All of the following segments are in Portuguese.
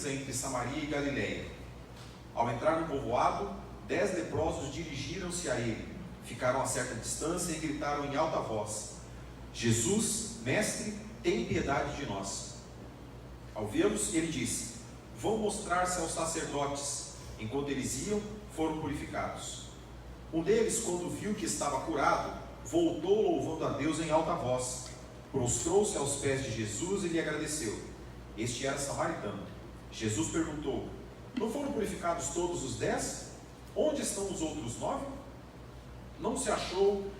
divisa entre Samaria e Galiléia. Ao entrar no povoado, 10 leprosos dirigiram-se a ele, ficaram a certa distância e gritaram em alta voz: Jesus, mestre, tem piedade de nós. Ao vê-los, ele disse: vão mostrar-se aos sacerdotes. Enquanto eles iam, foram purificados. Um deles, quando viu que estava curado, voltou louvando a Deus em alta voz, prostrou-se aos pés de Jesus e lhe agradeceu. Este era samaritano. Jesus perguntou: não foram purificados todos os 10? Onde estão os outros 9? Não se achou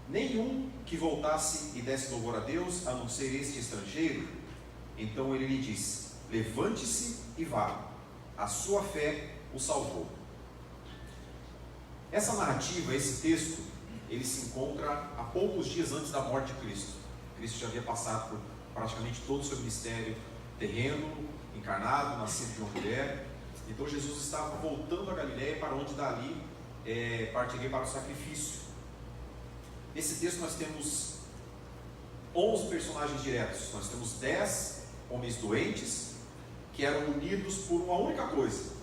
nenhum que voltasse e desse louvor a Deus, a não ser este estrangeiro? Então ele lhe disse: levante-se e vá, a sua fé o salvou. Essa narrativa, esse texto, ele se encontra há poucos dias antes da morte de Cristo. Cristo já havia passado por praticamente todo o seu ministério terreno, encarnado, nascido de uma mulher. Então Jesus estava voltando a Galiléia, para onde dali partiria para o sacrifício. Nesse texto nós temos 11 personagens diretos. Nós temos 10 homens doentes, que eram unidos por uma única coisa: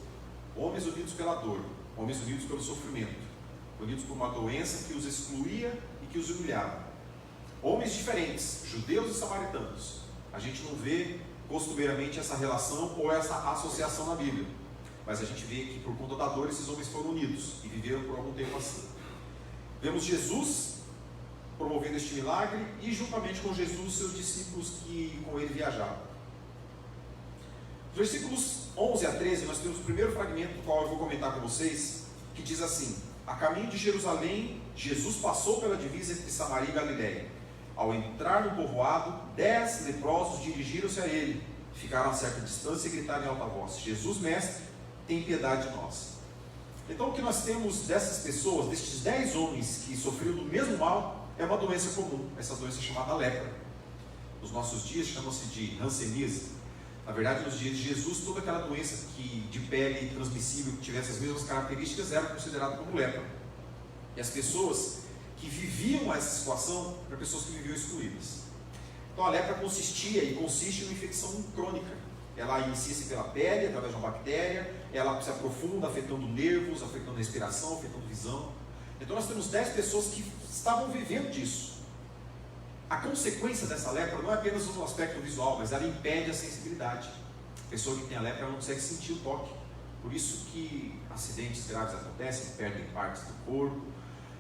homens unidos pela dor, homens unidos pelo sofrimento, unidos por uma doença que os excluía e que os humilhava. Homens diferentes, judeus e samaritanos. A gente não vê costumeiramente essa relação ou essa associação na Bíblia, mas a gente vê que por conta da dor esses homens foram unidos e viveram por algum tempo assim. Vemos Jesus promovendo este milagre e juntamente com Jesus seus discípulos que com ele viajavam. Nos versículos 11 a 13 nós temos o primeiro fragmento do qual eu vou comentar com vocês, que diz assim: a caminho de Jerusalém, Jesus passou pela divisa entre Samaria e Galiléia. Ao entrar no povoado, 10 leprosos dirigiram-se a ele, ficaram a certa distância e gritaram em alta voz: Jesus, mestre, tem piedade de nós. Então o que nós temos dessas pessoas, destes 10 homens que sofriam do mesmo mal, é uma doença comum. Essa doença é chamada lepra. Nos nossos dias chama-se de hanseníase. Na verdade, nos dias de Jesus, toda aquela doença de pele transmissível que tivesse as mesmas características era considerada como lepra. E as pessoas que viviam essa situação eram pessoas que viviam excluídas. Então a lepra consistia e consiste em uma infecção crônica. Ela inicia-se pela pele, através de uma bactéria, ela se aprofunda, afetando nervos, afetando respiração, afetando visão. Então nós temos 10 pessoas que estavam vivendo disso. A consequência dessa lepra não é apenas no aspecto visual, mas ela impede a sensibilidade. A pessoa que tem a lepra não consegue sentir o toque. Por isso que acidentes graves acontecem, perdem partes do corpo.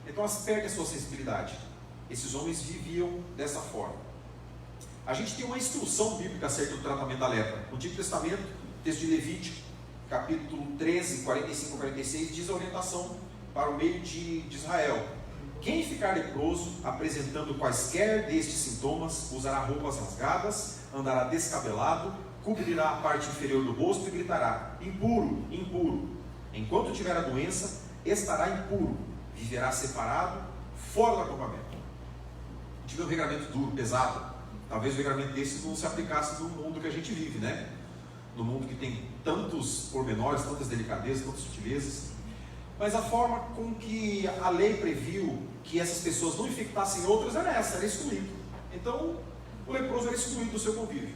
Então elas perdem a sua sensibilidade. Esses homens viviam dessa forma. A gente tem uma instrução bíblica acerca do tratamento da lepra. No Antigo Testamento, texto de Levítico, capítulo 13, 45 a 46, diz a orientação para o meio de Israel. Quem ficar leproso, apresentando quaisquer destes sintomas, usará roupas rasgadas, andará descabelado, cobrirá a parte inferior do rosto e gritará: impuro, impuro. Enquanto tiver a doença, estará impuro, viverá separado, fora do acampamento. A gente vê um regramento duro, pesado. Talvez o regramento desse não se aplicasse no mundo que a gente vive, né? No mundo que tem tantos pormenores, tantas delicadezas, tantas sutilezas. Mas a forma com que a lei previu que essas pessoas não infectassem outras era essa, era excluído. Então, o leproso era excluído do seu convívio.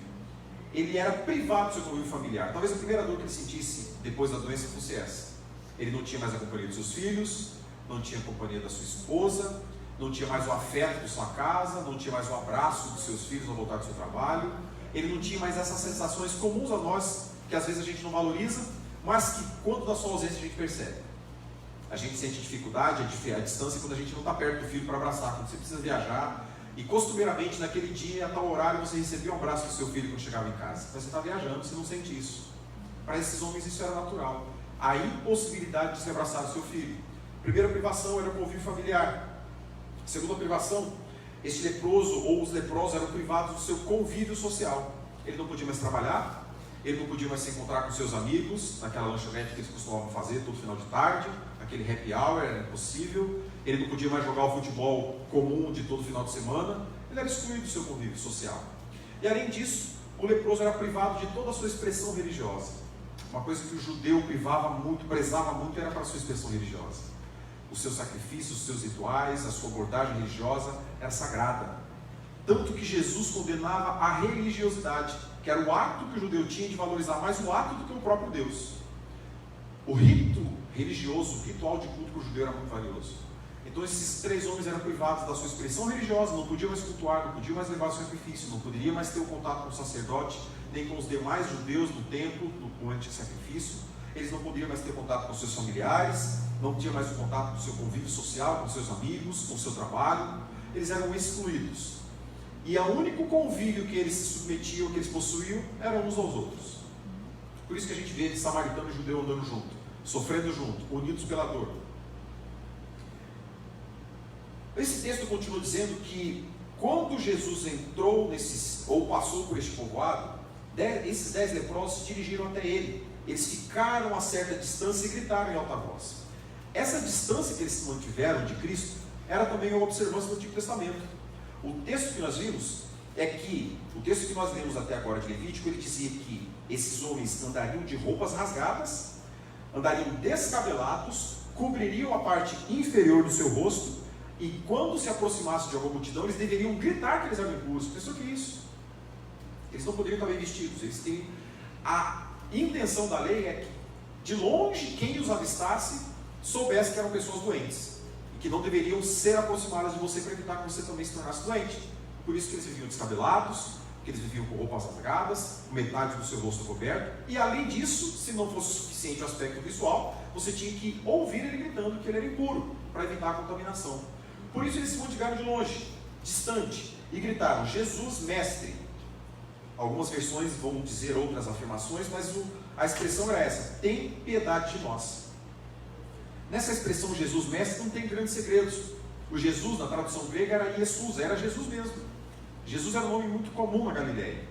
Ele era privado do seu convívio familiar. Talvez a primeira dor que ele sentisse depois da doença fosse essa. Ele não tinha mais a companhia dos seus filhos, não tinha a companhia da sua esposa, não tinha mais o afeto de sua casa, não tinha mais o abraço dos seus filhos ao voltar do seu trabalho. Ele não tinha mais essas sensações comuns a nós, que às vezes a gente não valoriza, mas que quando da sua ausência a gente percebe. A gente sente dificuldade, a distância, quando a gente não está perto do filho para abraçar, quando você precisa viajar. E costumeiramente naquele dia, a tal horário, você recebia um abraço do seu filho quando chegava em casa. Mas você está viajando, você não sente isso. Para esses homens isso era natural. A impossibilidade de se abraçar do seu filho. Primeira privação era o convívio familiar. Segunda privação, este leproso ou os leprosos eram privados do seu convívio social. Ele não podia mais trabalhar, ele não podia mais se encontrar com seus amigos, naquela lanchonete que eles costumavam fazer todo final de tarde, aquele happy hour era impossível. Ele não podia mais jogar o futebol comum de todo final de semana. Ele era excluído do seu convívio social. E além disso, o leproso era privado de toda a sua expressão religiosa. Uma coisa que o judeu privava muito, prezava muito, era para a sua expressão religiosa. Os seus sacrifícios, os seus rituais, a sua abordagem religiosa era sagrada. Tanto que Jesus condenava a religiosidade. que era o ato que o judeu tinha de valorizar mais o ato do que o próprio Deus. O rito religioso, o ritual de culto para o judeu era muito valioso. Então esses 3 homens eram privados da sua expressão religiosa, não podiam mais cultuar, não podiam mais levar o sacrifício, não poderiam mais ter o contato com o sacerdote, nem com os demais judeus do templo, no anti-sacrifício. Eles não podiam mais ter contato com seus familiares, não tinham mais o contato com o seu convívio social, com seus amigos, com o seu trabalho. Eles eram excluídos. E o único convívio que eles se submetiam, que eles possuíam, eram uns aos outros. Por isso que a gente vê samaritano e judeu andando junto, sofrendo junto, unidos pela dor. Esse texto continua dizendo que quando Jesus entrou ou passou por este povoado, esses 10 leprosos se dirigiram até ele. Eles ficaram a certa distância e gritaram em alta voz. Essa distância que eles se mantiveram de Cristo era também uma observância do Antigo Testamento. O texto que nós vimos o texto que nós lemos até agora de Levítico, ele dizia que esses homens andariam de roupas rasgadas, andariam descabelados, cobririam a parte inferior do seu rosto, e quando se aproximasse de alguma multidão, eles deveriam gritar que eles eram impuros. Pensou que isso? Eles não poderiam estar bem vestidos. Eles têm a intenção da lei é que, de longe, quem os avistasse soubesse que eram pessoas doentes e que não deveriam ser aproximadas de você para evitar que você também se tornasse doente. Por isso que eles viviam descabelados, que eles viviam com roupas rasgadas, com metade do seu rosto coberto, e além disso, se não fosse suficiente o aspecto visual, você tinha que ouvir ele gritando que ele era impuro, para evitar a contaminação. Por isso eles se mantiveram de longe, distante, e gritaram: Jesus, mestre. Algumas versões vão dizer outras afirmações, mas a expressão era essa: tem piedade de nós. Nessa expressão Jesus, mestre, não tem grandes segredos. O Jesus, na tradução grega, era Jesus, era Jesus mesmo. Jesus era um nome muito comum na Galileia.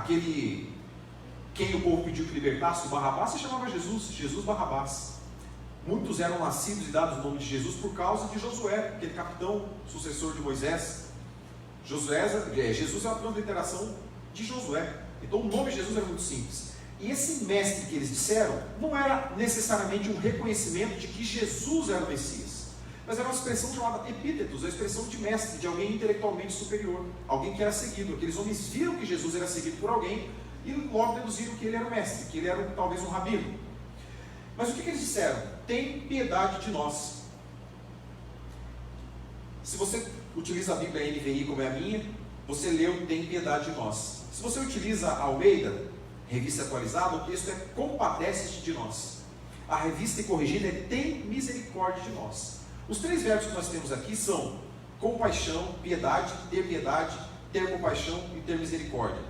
Quem o povo pediu que libertasse, o Barrabás, se chamava Jesus, Jesus Barrabás. Muitos eram nascidos e dados o nome de Jesus por causa de Josué, aquele capitão sucessor de Moisés. Jesus é uma transliteração de Josué. Então o nome de Jesus era muito simples. E esse mestre que eles disseram não era necessariamente um reconhecimento de que Jesus era o Messias, mas era uma expressão chamada epítetos, a expressão de mestre, de alguém intelectualmente superior, alguém que era seguido. Aqueles homens viram que Jesus era seguido por alguém e logo deduziram que ele era o mestre, que ele era talvez um rabino. Mas o que eles disseram? Tem piedade de nós. Se você utiliza a Bíblia NVI como é a minha, você leu tem piedade de nós. Se você utiliza a Almeida, revista atualizada, o texto é compadece-te de nós. A revista corrigida é tem misericórdia de nós. Os 3 verbos que nós temos aqui são compaixão, piedade, ter compaixão e ter misericórdia.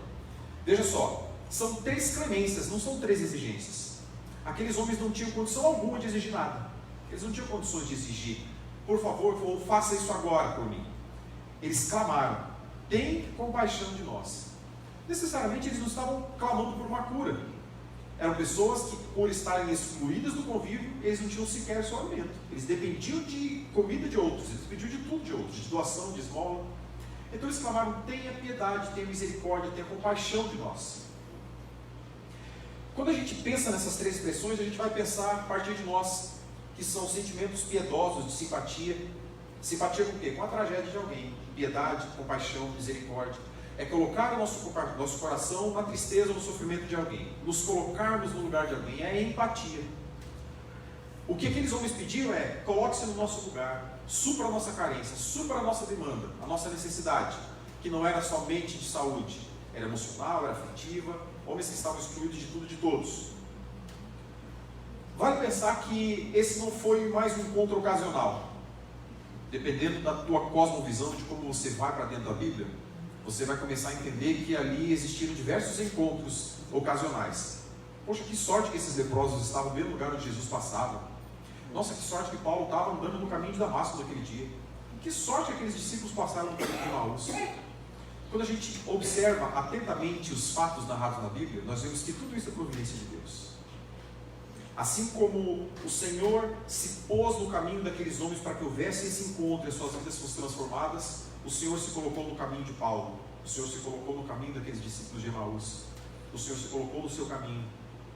Veja só, são 3 clemências, não são 3 exigências. Aqueles homens não tinham condição alguma de exigir nada. Eles não tinham condições de exigir: por favor, faça isso agora por mim. Eles clamaram: tem compaixão de nós. Necessariamente eles não estavam clamando por uma cura. Eram pessoas que, por estarem excluídas do convívio, eles não tinham sequer seu alimento. Eles dependiam de comida de outros, eles dependiam de tudo de outros, de doação, de esmola. Então eles clamaram: tenha piedade, tenha misericórdia, tenha compaixão de nós. Quando a gente pensa nessas 3 expressões, a gente vai pensar a partir de nós, que são sentimentos piedosos de simpatia. Simpatia com o quê? Com a tragédia de alguém. Piedade, compaixão, misericórdia. É colocar o nosso coração na tristeza ou no sofrimento de alguém. Nos colocarmos no lugar de alguém. É empatia. O que aqueles homens pediram é: coloque-se no nosso lugar, supra a nossa carência, supra a nossa demanda, a nossa necessidade, que não era somente de saúde, era emocional, era afetiva. Homens que estavam excluídos de tudo e de todos. Vale pensar que esse não foi mais um encontro ocasional. Dependendo da tua cosmovisão, de como você vai para dentro da Bíblia, você vai começar a entender que ali existiram diversos encontros ocasionais. Poxa, que sorte que esses leprosos estavam bem no lugar onde Jesus passava. Nossa, que sorte que Paulo estava andando no caminho de Damasco naquele dia. Que sorte que aqueles discípulos passaram no caminho de Emaús. Quando a gente observa atentamente os fatos narrados na Bíblia, nós vemos que tudo isso é providência de Deus. Assim como o Senhor se pôs no caminho daqueles homens para que houvesse esse encontro e as suas vidas fossem transformadas, o Senhor se colocou no caminho de Paulo, o Senhor se colocou no caminho daqueles discípulos de Emaús, o Senhor se colocou no seu caminho.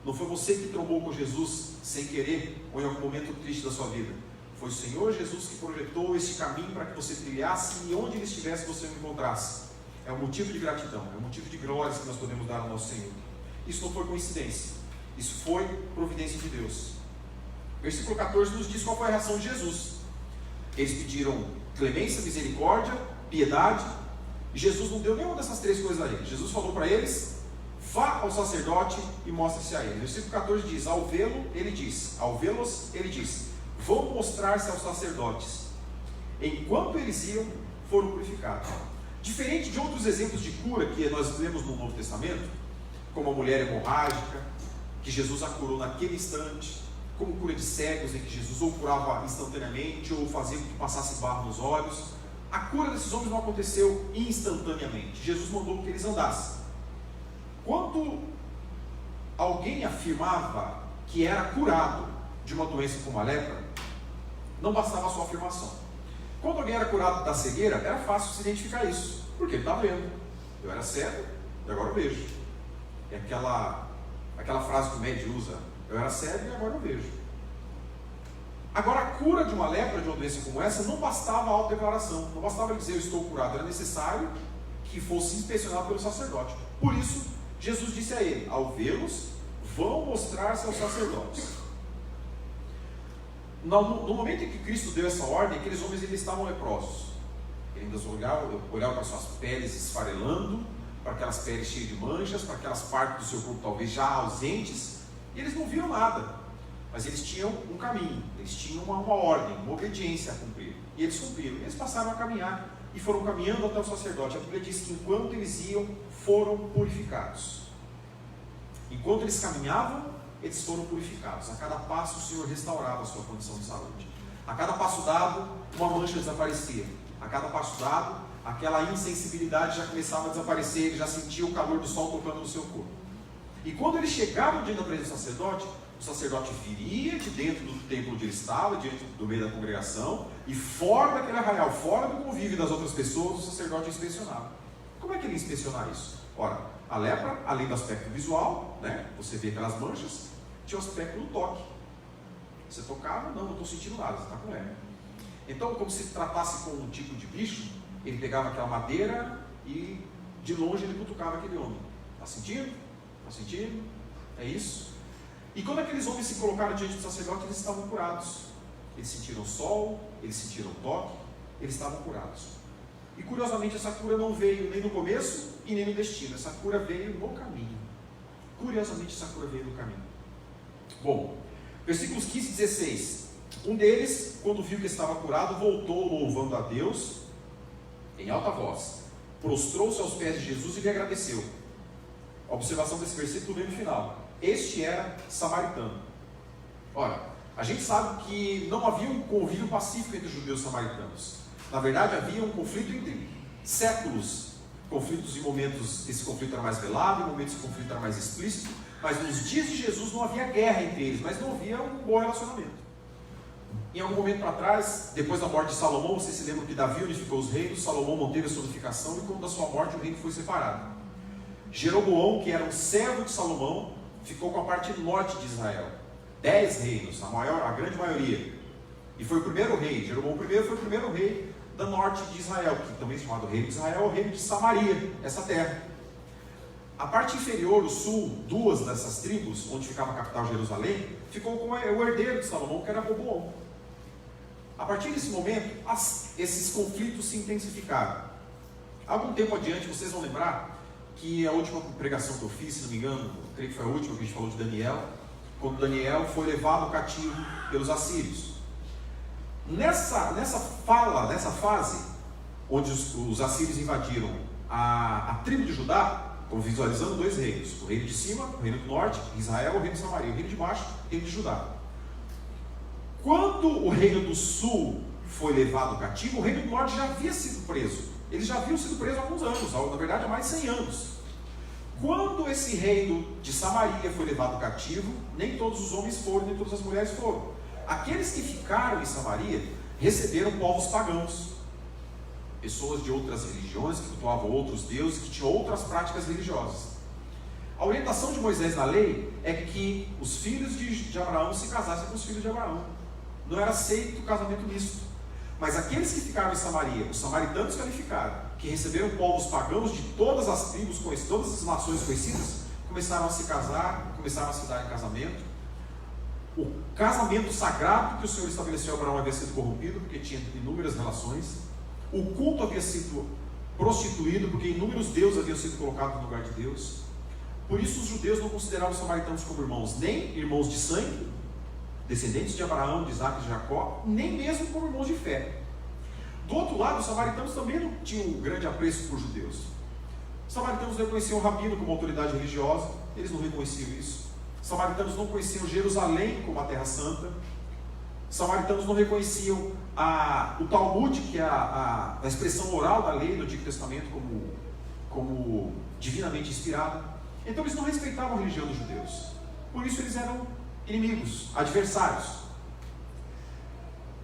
Não foi você que trombou com Jesus sem querer ou em algum momento triste da sua vida. Foi o Senhor Jesus que projetou esse caminho para que você trilhasse e onde ele estivesse você o encontrasse. é um motivo de gratidão, é um motivo de glórias que nós podemos dar ao nosso Senhor. Isso não foi coincidência, isso foi providência de Deus. Versículo 14 nos diz qual foi a reação de Jesus. Eles pediram clemência, misericórdia, piedade, e Jesus não deu nenhuma dessas três coisas a eles. Jesus falou para eles: vá ao sacerdote e mostre-se a ele. Versículo 14 diz: ao vê-los, ele diz, vão mostrar-se aos sacerdotes. Enquanto eles iam, foram purificados. Diferente de outros exemplos de cura que nós lemos no Novo Testamento, como a mulher hemorrágica, que Jesus a curou naquele instante, como cura de cegos, em que Jesus ou curava instantaneamente, ou fazia com que passasse barro nos olhos. A cura desses homens não aconteceu instantaneamente. Jesus mandou que eles andassem. Quando alguém afirmava que era curado de uma doença como a lepra, não bastava a sua afirmação. Quando alguém era curado da cegueira, era fácil se identificar isso, porque ele está vendo. Eu era cego e agora eu vejo. É aquela frase que o médico usa: eu era cego e agora eu vejo. Agora, a cura de uma lepra, de uma doença como essa, não bastava a autodeclaração, não bastava dizer eu estou curado, era necessário que fosse inspecionado pelo sacerdote. Por isso, Jesus disse a ele: ao vê-los, vão mostrar-se aos sacerdotes. No momento em que Cristo deu essa ordem, aqueles homens ainda estavam leprosos. Eles olhavam para suas peles esfarelando, para aquelas peles cheias de manchas, para aquelas partes do seu corpo talvez já ausentes, e eles não viram nada. Mas eles tinham um caminho, eles tinham uma ordem, uma obediência a cumprir. E eles cumpriram. Eles passaram a caminhar e foram caminhando até o sacerdote. A Bíblia diz que enquanto eles iam, foram purificados. Enquanto eles caminhavam, eles foram purificados. A cada passo o Senhor restaurava a sua condição de saúde. A cada passo dado, uma mancha desaparecia. A cada passo dado, aquela insensibilidade já começava a desaparecer. Ele já sentia o calor do sol tocando no seu corpo. E quando eles chegavam diante da presença do sacerdote, o sacerdote viria de dentro do templo onde ele estava, diante do meio da congregação, e fora daquele arraial, fora do convívio das outras pessoas, o sacerdote inspecionava. Como é que ele ia inspecionar isso? Ora, a lepra, além do aspecto visual, né, você vê aquelas manchas, tinha o aspecto do toque. Você tocava, não estou sentindo nada, você está com lepra. Então, como se tratasse com um tipo de bicho, ele pegava aquela madeira e de longe ele cutucava aquele homem. Está sentindo? Está sentindo? É isso? E quando aqueles homens se colocaram diante do sacerdote, eles estavam curados. Eles sentiram o sol, eles sentiram o toque, eles estavam curados. E curiosamente essa cura não veio nem no começo e nem no destino. Essa cura veio no caminho. Curiosamente essa cura veio no caminho. Bom, versículos 15 e 16. Um deles, quando viu que estava curado, voltou louvando a Deus em alta voz. Prostrou-se aos pés de Jesus e lhe agradeceu. A observação desse versículo vem no final. Este era samaritano. Ora, a gente sabe que não havia um convívio pacífico entre os judeus e os samaritanos. Na verdade, havia um conflito entre séculos. Conflitos em momentos, esse conflito era mais velado, em momentos esse conflito era mais explícito. Mas nos dias de Jesus não havia guerra entre eles, mas não havia um bom relacionamento. Em algum momento para trás, depois da morte de Salomão, vocês se lembram que Davi unificou os reinos, Salomão manteve a sua unificação, e quando da sua morte o reino foi separado. Jeroboão, que era um servo de Salomão, ficou com a parte norte de Israel. 10 reinos, a grande maioria. E foi o primeiro rei. Jeroboão I foi o primeiro rei da norte de Israel, que também é chamado reino de Israel, o reino de Samaria, essa terra. A parte inferior, o sul, duas dessas tribos, onde ficava a capital Jerusalém, ficou com o herdeiro de Salomão, que era Roboão. A partir desse momento, esses conflitos se intensificaram. Algum tempo adiante, vocês vão lembrar que a última pregação que eu fiz, se não me engano, creio que foi a última que a gente falou de Daniel, quando Daniel foi levado cativo pelos assírios. Nessa fase, onde os assírios invadiram a tribo de Judá, estão visualizando dois reinos, o reino de cima, o reino do norte, Israel, o reino de Samaria, o reino de baixo, o reino de Judá. Quando o reino do sul foi levado cativo, o reino do norte já havia sido preso. Eles já haviam sido presos há alguns anos, na verdade há mais de 100 anos. Quando esse reino de Samaria foi levado cativo, nem todos os homens foram, nem todas as mulheres foram. Aqueles que ficaram em Samaria receberam povos pagãos, pessoas de outras religiões, que cultuavam outros deuses, que tinham outras práticas religiosas. A orientação de Moisés na lei é que os filhos de Abraão se casassem com os filhos de Abraão. Não era aceito o casamento misto. Mas aqueles que ficaram em Samaria, os samaritanos que ali ficaram, que receberam povos pagãos de todas as tribos, todas as nações conhecidas, começaram a se casar, começaram a se dar em casamento. O casamento sagrado que o Senhor estabeleceu a Abraão havia sido corrompido, porque tinha inúmeras relações. O culto havia sido prostituído, porque inúmeros deuses haviam sido colocados no lugar de Deus. Por isso os judeus não consideravam os samaritanos como irmãos, nem irmãos de sangue, descendentes de Abraão, de Isaac e de Jacó, nem mesmo como irmãos de fé. Do outro lado, os samaritanos também não tinham um grande apreço por judeus. Os samaritanos não reconheciam o rabino como autoridade religiosa, eles não reconheciam isso. Os samaritanos não conheciam Jerusalém como a Terra Santa. Os samaritanos não reconheciam o Talmud, que é a expressão oral da lei do Antigo Testamento, como divinamente inspirada. Então eles não respeitavam a religião dos judeus. Por isso eles eram inimigos, adversários.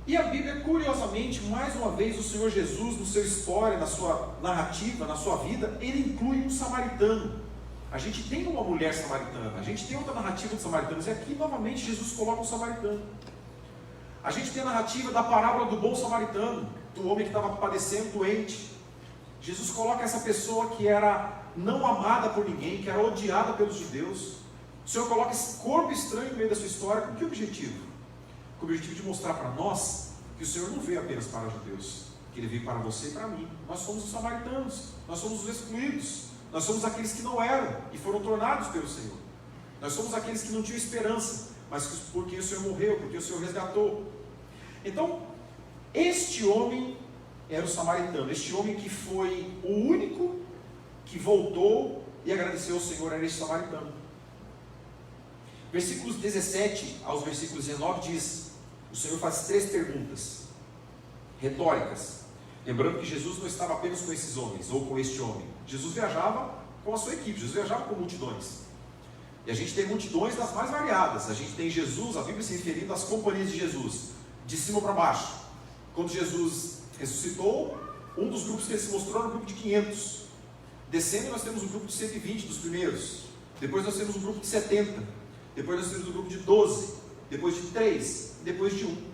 E a Bíblia, curiosamente, mais uma vez, o Senhor Jesus, no seu história, na sua narrativa, na sua vida, ele inclui um samaritano. A gente tem uma mulher samaritana, a gente tem outra narrativa de samaritanos, e aqui novamente Jesus coloca um samaritano. A gente tem a narrativa da parábola do bom samaritano, do homem que estava padecendo, doente. Jesus coloca essa pessoa que era não amada por ninguém, que era odiada pelos judeus. O Senhor coloca esse corpo estranho no meio da sua história, com que objetivo? Com o objetivo de mostrar para nós que o Senhor não veio apenas para os judeus, que Ele veio para você e para mim. Nós somos os samaritanos, nós somos os excluídos, nós somos aqueles que não eram e foram tornados pelo Senhor. Nós somos aqueles que não tinham esperança, mas porque o Senhor morreu, porque o Senhor resgatou. Então, este homem era o samaritano, este homem que foi o único que voltou e agradeceu ao Senhor, era este samaritano. Versículos 17 aos versículos 19 diz, o Senhor faz 3 perguntas retóricas, lembrando que Jesus não estava apenas com esses homens, ou com este homem. Jesus viajava com a sua equipe, Jesus viajava com multidões. E a gente tem multidões das mais variadas. A gente tem Jesus, a Bíblia se referindo às companhias de Jesus, de cima para baixo. Quando Jesus ressuscitou, um dos grupos que ele se mostrou era um grupo de 500. Descendo nós temos um grupo de 120 dos primeiros. Depois nós temos um grupo de 70. Depois nós temos um grupo de 12. Depois de 3. Depois de 1.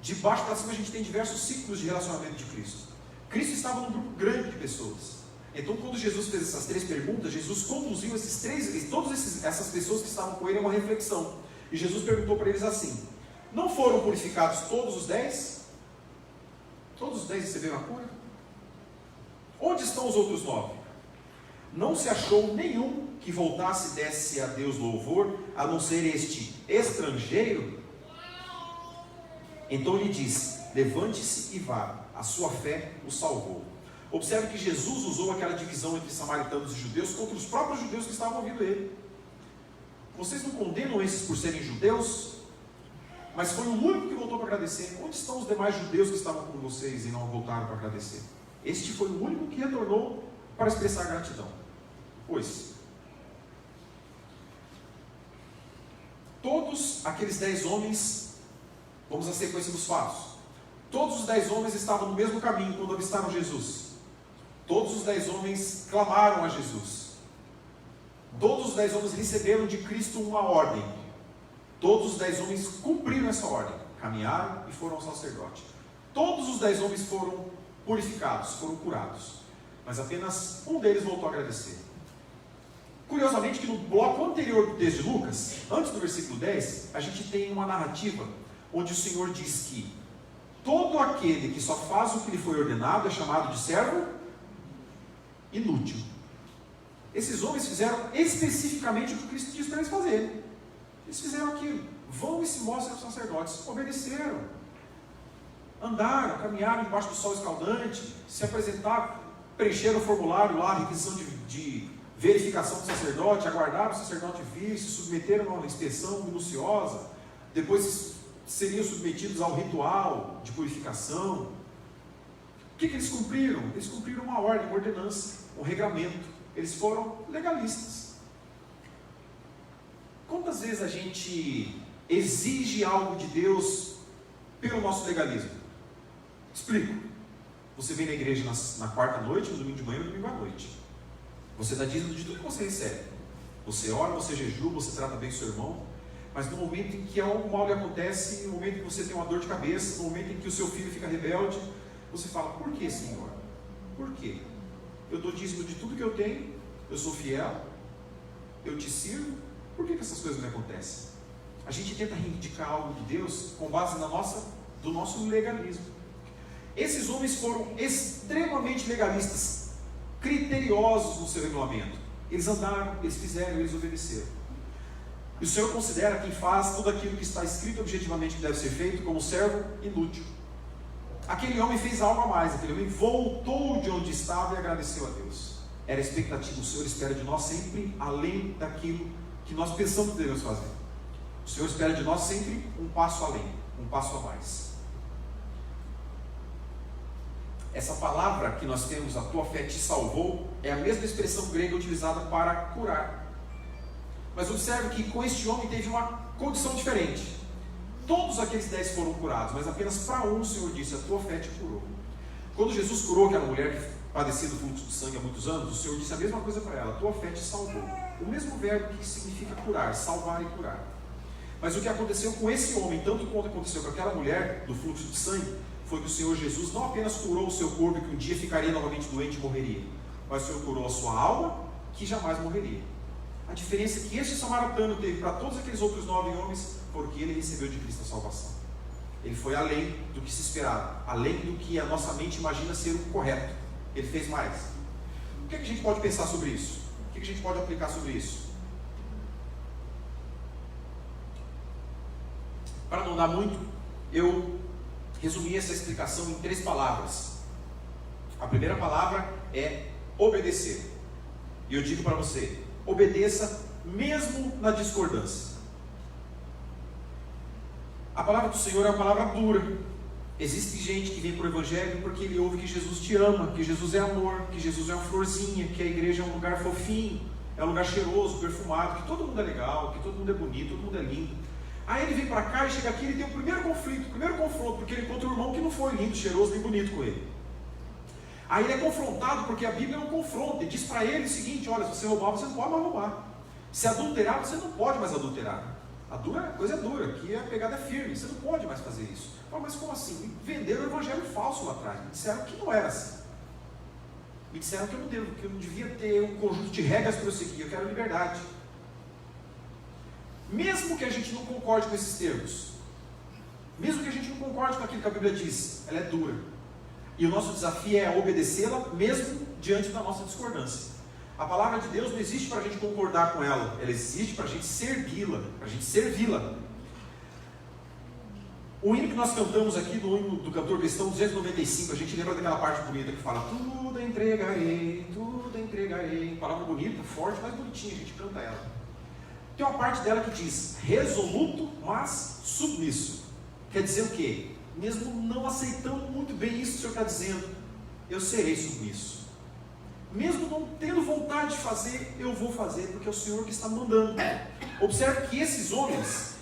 De baixo para cima a gente tem diversos ciclos de relacionamento de Cristo. Cristo estava num grupo grande de pessoas. Então quando Jesus fez essas 3 perguntas, Jesus conduziu todas essas pessoas que estavam com ele a uma reflexão. E Jesus perguntou para eles assim: não foram purificados todos os 10? Todos os 10 receberam a cura? Onde estão os outros 9? Não se achou nenhum que voltasse e desse a Deus louvor, a não ser este estrangeiro? Então lhe disse: levante-se e vá, a sua fé o salvou. Observe que Jesus usou aquela divisão entre samaritanos e judeus contra os próprios judeus que estavam ouvindo ele. Vocês não condenam esses por serem judeus? Mas foi o único que voltou para agradecer. Onde estão os demais judeus que estavam com vocês e não voltaram para agradecer? Este foi o único que retornou para expressar gratidão. Pois, todos aqueles 10 homens, vamos à sequência dos fatos. Todos os 10 homens estavam no mesmo caminho quando avistaram Jesus. Todos os 10 homens clamaram a Jesus. Todos os 10 homens receberam de Cristo uma ordem. Todos os 10 homens cumpriram essa ordem, caminharam e foram ao sacerdote. Todos os 10 homens foram purificados, foram curados, mas apenas um deles voltou a agradecer. Curiosamente que no bloco anterior do texto de Lucas, antes do versículo 10, a gente tem uma narrativa onde o Senhor diz que todo aquele que só faz o que lhe foi ordenado é chamado de servo inútil. Esses homens fizeram especificamente o que Cristo disse para eles fazerem. Eles fizeram aquilo. Vão e se mostrem aos sacerdotes. Obedeceram. Andaram, caminharam debaixo do sol escaldante, se apresentaram, preencheram o formulário lá, requisição de verificação do sacerdote, aguardaram o sacerdote vir, se submeteram a uma inspeção minuciosa, depois seriam submetidos ao ritual de purificação. O que eles cumpriram? Eles cumpriram uma ordem, uma ordenança, um regramento. Eles foram legalistas. Quantas vezes a gente exige algo de Deus pelo nosso legalismo? Explico. Você vem na igreja na quarta noite, no domingo de manhã e no domingo à noite. Você dá dízimo de tudo que você recebe. Você ora, você jejua, você trata bem o seu irmão. Mas no momento em que algo mal lhe acontece, no momento em que você tem uma dor de cabeça, no momento em que o seu filho fica rebelde, você fala: por que, Senhor? Por quê? Eu dou dízimo de tudo que eu tenho, eu sou fiel, eu te sirvo, por que essas coisas não acontecem? A gente tenta reivindicar algo de Deus com base do nosso legalismo. Esses homens foram extremamente legalistas, criteriosos no seu regulamento. Eles andaram, eles fizeram, eles obedeceram. E o Senhor considera quem faz tudo aquilo que está escrito objetivamente que deve ser feito como servo inútil. Aquele homem fez algo a mais, aquele homem voltou de onde estava e agradeceu a Deus. Era a expectativa, o Senhor espera de nós sempre além daquilo que nós pensamos que devemos fazer. O Senhor espera de nós sempre um passo além, um passo a mais. Essa palavra que nós temos, a tua fé te salvou, é a mesma expressão grega utilizada para curar. Mas observe que com este homem teve uma condição diferente. Todos aqueles 10 foram curados, mas apenas para um o Senhor disse, a tua fé te curou. Quando Jesus curou aquela mulher que padecia do fluxo de sangue há muitos anos, o Senhor disse a mesma coisa para ela, a tua fé te salvou. O mesmo verbo que significa curar, salvar e curar. Mas o que aconteceu com esse homem, tanto quanto aconteceu com aquela mulher do fluxo de sangue, foi que o Senhor Jesus não apenas curou o seu corpo, que um dia ficaria novamente doente e morreria, mas o Senhor curou a sua alma, que jamais morreria. A diferença que este samaritano teve para todos aqueles outros 9 homens, porque ele recebeu de Cristo a salvação. Ele foi além do que se esperava, além do que a nossa mente imagina ser o correto. Ele fez mais. O que a gente pode pensar sobre isso? O que a gente pode aplicar sobre isso? Para não dar muito, eu resumi essa explicação em 3 palavras. A primeira palavra é obedecer. E eu digo para você, obedeça mesmo na discordância. A palavra do Senhor é uma palavra dura. Existe gente que vem para o Evangelho porque ele ouve que Jesus te ama, que Jesus é amor, que Jesus é uma florzinha, que a igreja é um lugar fofinho, é um lugar cheiroso, perfumado, que todo mundo é legal, que todo mundo é bonito, todo mundo é lindo. Aí ele vem para cá e chega aqui e ele tem o primeiro conflito, o primeiro confronto, porque ele encontra um irmão que não foi lindo, cheiroso, nem bonito com ele. Aí ele é confrontado porque a Bíblia não confronta, e diz para ele o seguinte, olha, se você roubar, você não pode mais roubar. Se adulterar, você não pode mais adulterar. A coisa é dura, aqui a pegada é firme, você não pode mais fazer isso. Mas como assim? Me venderam o evangelho falso lá atrás, me disseram que não era assim. Me disseram que eu não devia ter um conjunto de regras para eu seguir, eu quero liberdade. Mesmo que a gente não concorde com esses termos, mesmo que a gente não concorde com aquilo que a Bíblia diz, ela é dura. E o nosso desafio é obedecê-la mesmo diante da nossa discordância. A palavra de Deus não existe para a gente concordar com ela, ela existe para a gente servi-la. O hino que nós cantamos aqui, no hino do cantor cristão 295, a gente lembra daquela parte bonita que fala tudo entregarei. Palavra bonita, forte, mas bonitinha, a gente canta ela. Tem uma parte dela que diz resoluto, mas submisso. Quer dizer o quê? Mesmo não aceitando muito bem isso que o Senhor está dizendo, eu serei submisso. Mesmo não tendo vontade de fazer, eu vou fazer, porque é o Senhor que está mandando. Observe que esses homens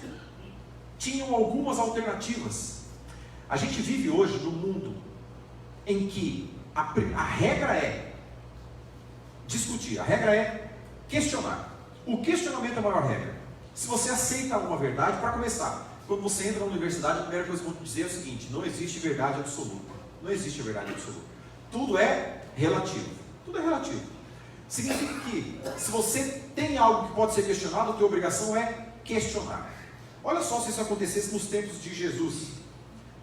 tinham algumas alternativas. A gente vive hoje num mundo em que a regra é discutir, a regra é questionar. O questionamento é a maior regra. Se você aceita alguma verdade, para começar, quando você entra na universidade, a primeira coisa que eu vou dizer é o seguinte: não existe verdade absoluta. Não existe verdade absoluta. Tudo é relativo. Tudo é relativo. Significa que, se você tem algo que pode ser questionado, a tua obrigação é questionar. Olha só se isso acontecesse nos tempos de Jesus.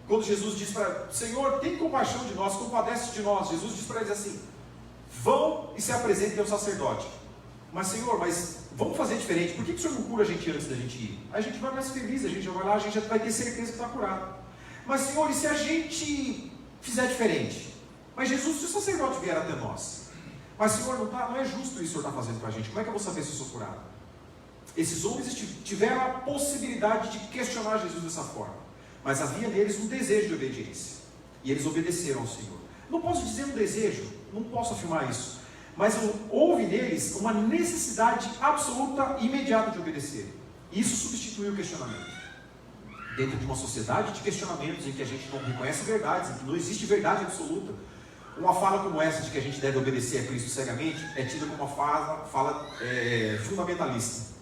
Quando Jesus diz para Senhor, tem compaixão de nós, compadece de nós. Jesus diz para eles assim: vão e se apresentem ao sacerdote. Mas Senhor, vamos fazer diferente. Por que o Senhor não cura a gente antes da gente ir? A gente vai mais feliz, a gente já vai lá, a gente já vai ter certeza que está curado. Mas Senhor, e se a gente fizer diferente? Mas Jesus, se o sacerdote vier até nós? Mas Senhor, não é justo isso que o Senhor está fazendo com a gente. Como é que eu vou saber se eu sou curado? Esses homens tiveram a possibilidade de questionar Jesus dessa forma. Mas havia neles um desejo de obediência. E eles obedeceram ao Senhor. Não posso dizer um desejo, não posso afirmar isso. Mas houve neles uma necessidade absoluta e imediata de obedecer. E isso substituiu o questionamento. Dentro de uma sociedade de questionamentos em que a gente não reconhece verdades, em que não existe verdade absoluta, uma fala como essa de que a gente deve obedecer a Cristo cegamente é tida como uma fala fundamentalista.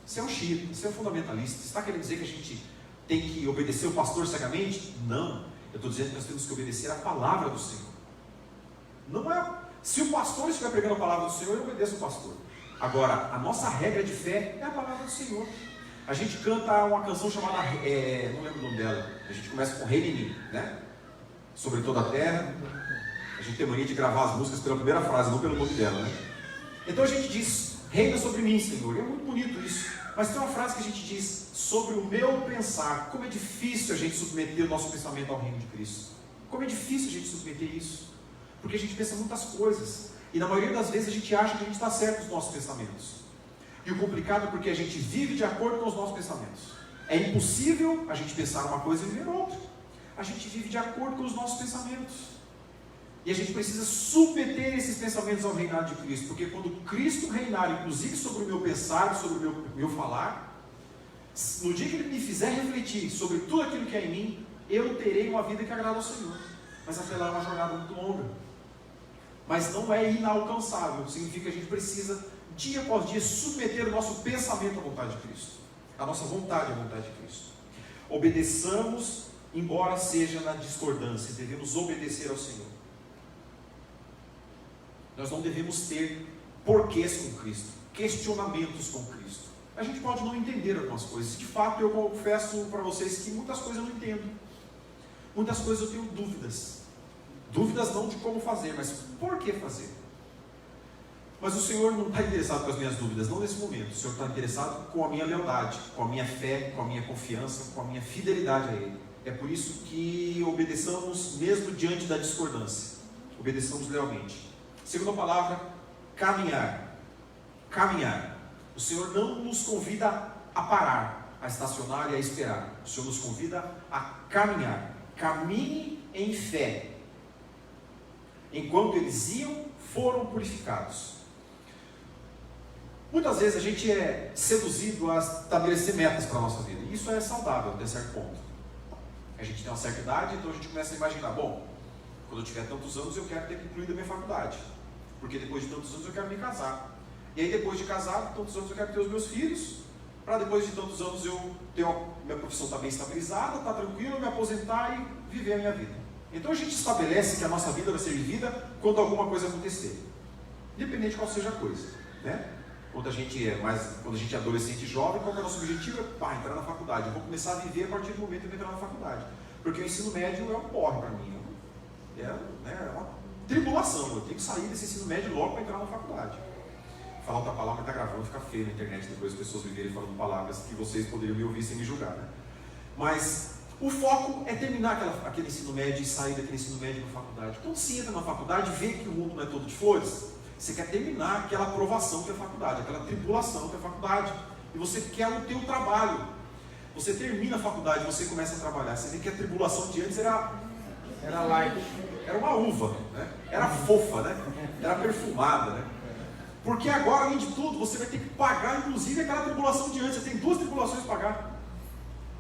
Você é um xiita, você é um fundamentalista. Você está querendo dizer que a gente tem que obedecer o pastor cegamente? Não. Eu estou dizendo que nós temos que obedecer a palavra do Senhor. Não é. Se o pastor estiver pregando a palavra do Senhor, eu obedeço o pastor. Agora, a nossa regra de fé é a palavra do Senhor. A gente canta uma canção chamada, não lembro o nome dela, a gente começa com Reina em mim, né? Sobre toda a terra. A gente tem mania de gravar as músicas pela primeira frase, não pelo nome dela, né? Então a gente diz, reina sobre mim, Senhor. E é muito bonito isso. Mas tem uma frase que a gente diz, sobre o meu pensar. Como é difícil a gente submeter o nosso pensamento ao reino de Cristo. Como é difícil a gente submeter isso. Porque a gente pensa muitas coisas. E na maioria das vezes a gente acha que a gente está certo nos nossos pensamentos. E o complicado é porque a gente vive de acordo com os nossos pensamentos. É impossível a gente pensar uma coisa e viver outra. A gente vive de acordo com os nossos pensamentos. E a gente precisa submeter esses pensamentos ao reinado de Cristo. Porque quando Cristo reinar, inclusive sobre o meu pensar, sobre o meu falar, no dia que Ele me fizer refletir sobre tudo aquilo que é em mim, eu terei uma vida que agrada ao Senhor. Mas até lá é uma jornada muito longa. Mas não é inalcançável. Significa que a gente precisa, dia após dia, submeter o nosso pensamento à vontade de Cristo. A nossa vontade à vontade de Cristo. Obedeçamos, embora seja na discordância. Devemos obedecer ao Senhor. Nós não devemos ter porquês com Cristo, questionamentos com Cristo. A gente pode não entender algumas coisas. De fato, eu confesso para vocês que muitas coisas eu não entendo. Muitas coisas eu tenho dúvidas. Dúvidas não de como fazer, mas por que fazer. Mas o Senhor não está interessado com as minhas dúvidas, não nesse momento. O Senhor está interessado com a minha lealdade, com a minha fé, com a minha confiança, com a minha fidelidade a Ele. É por isso que obedeçamos mesmo diante da discordância. Obedeçamos lealmente. Segunda palavra, caminhar. Caminhar. O Senhor não nos convida a parar, a estacionar e a esperar. O Senhor nos convida a caminhar. Caminhe em fé. Enquanto eles iam, foram purificados. Muitas vezes a gente é seduzido a estabelecer metas para a nossa vida. E isso é saudável até certo ponto. A gente tem uma certa idade, então a gente começa a imaginar, bom, quando eu tiver tantos anos eu quero ter concluído a minha faculdade. Porque depois de tantos anos eu quero me casar. E aí depois de casado, tantos anos eu quero ter os meus filhos. Para depois de tantos anos eu ter minha profissão está bem estabilizada, está tranquilo, me aposentar e viver a minha vida. Então a gente estabelece que a nossa vida vai ser vivida quando alguma coisa acontecer. Independente de qual seja a coisa, né? Quando a gente é adolescente e jovem, qual é o nosso objetivo? É entrar na faculdade. Eu vou começar a viver a partir do momento que eu entrar na faculdade. Porque o ensino médio é um porre para mim. É uma tribulação. Eu tenho que sair desse ensino médio logo para entrar na faculdade. Falar outra palavra está gravando, fica feio na internet depois as pessoas viverem falando palavras que vocês poderiam me ouvir sem me julgar, né? Mas o foco é terminar aquele ensino médio e sair daquele ensino médio para a faculdade. Quando você entra na faculdade e vê que o mundo não é todo de flores, você quer terminar aquela aprovação que é a faculdade, aquela tribulação que é a faculdade, e você quer o teu trabalho. Você termina a faculdade, você começa a trabalhar, você vê que a tribulação de antes era light, era uma uva, né? Era fofa, né? Era perfumada, né? Porque agora, além de tudo, você vai ter que pagar, inclusive, aquela tribulação de antes. Você tem 2 tribulações para pagar.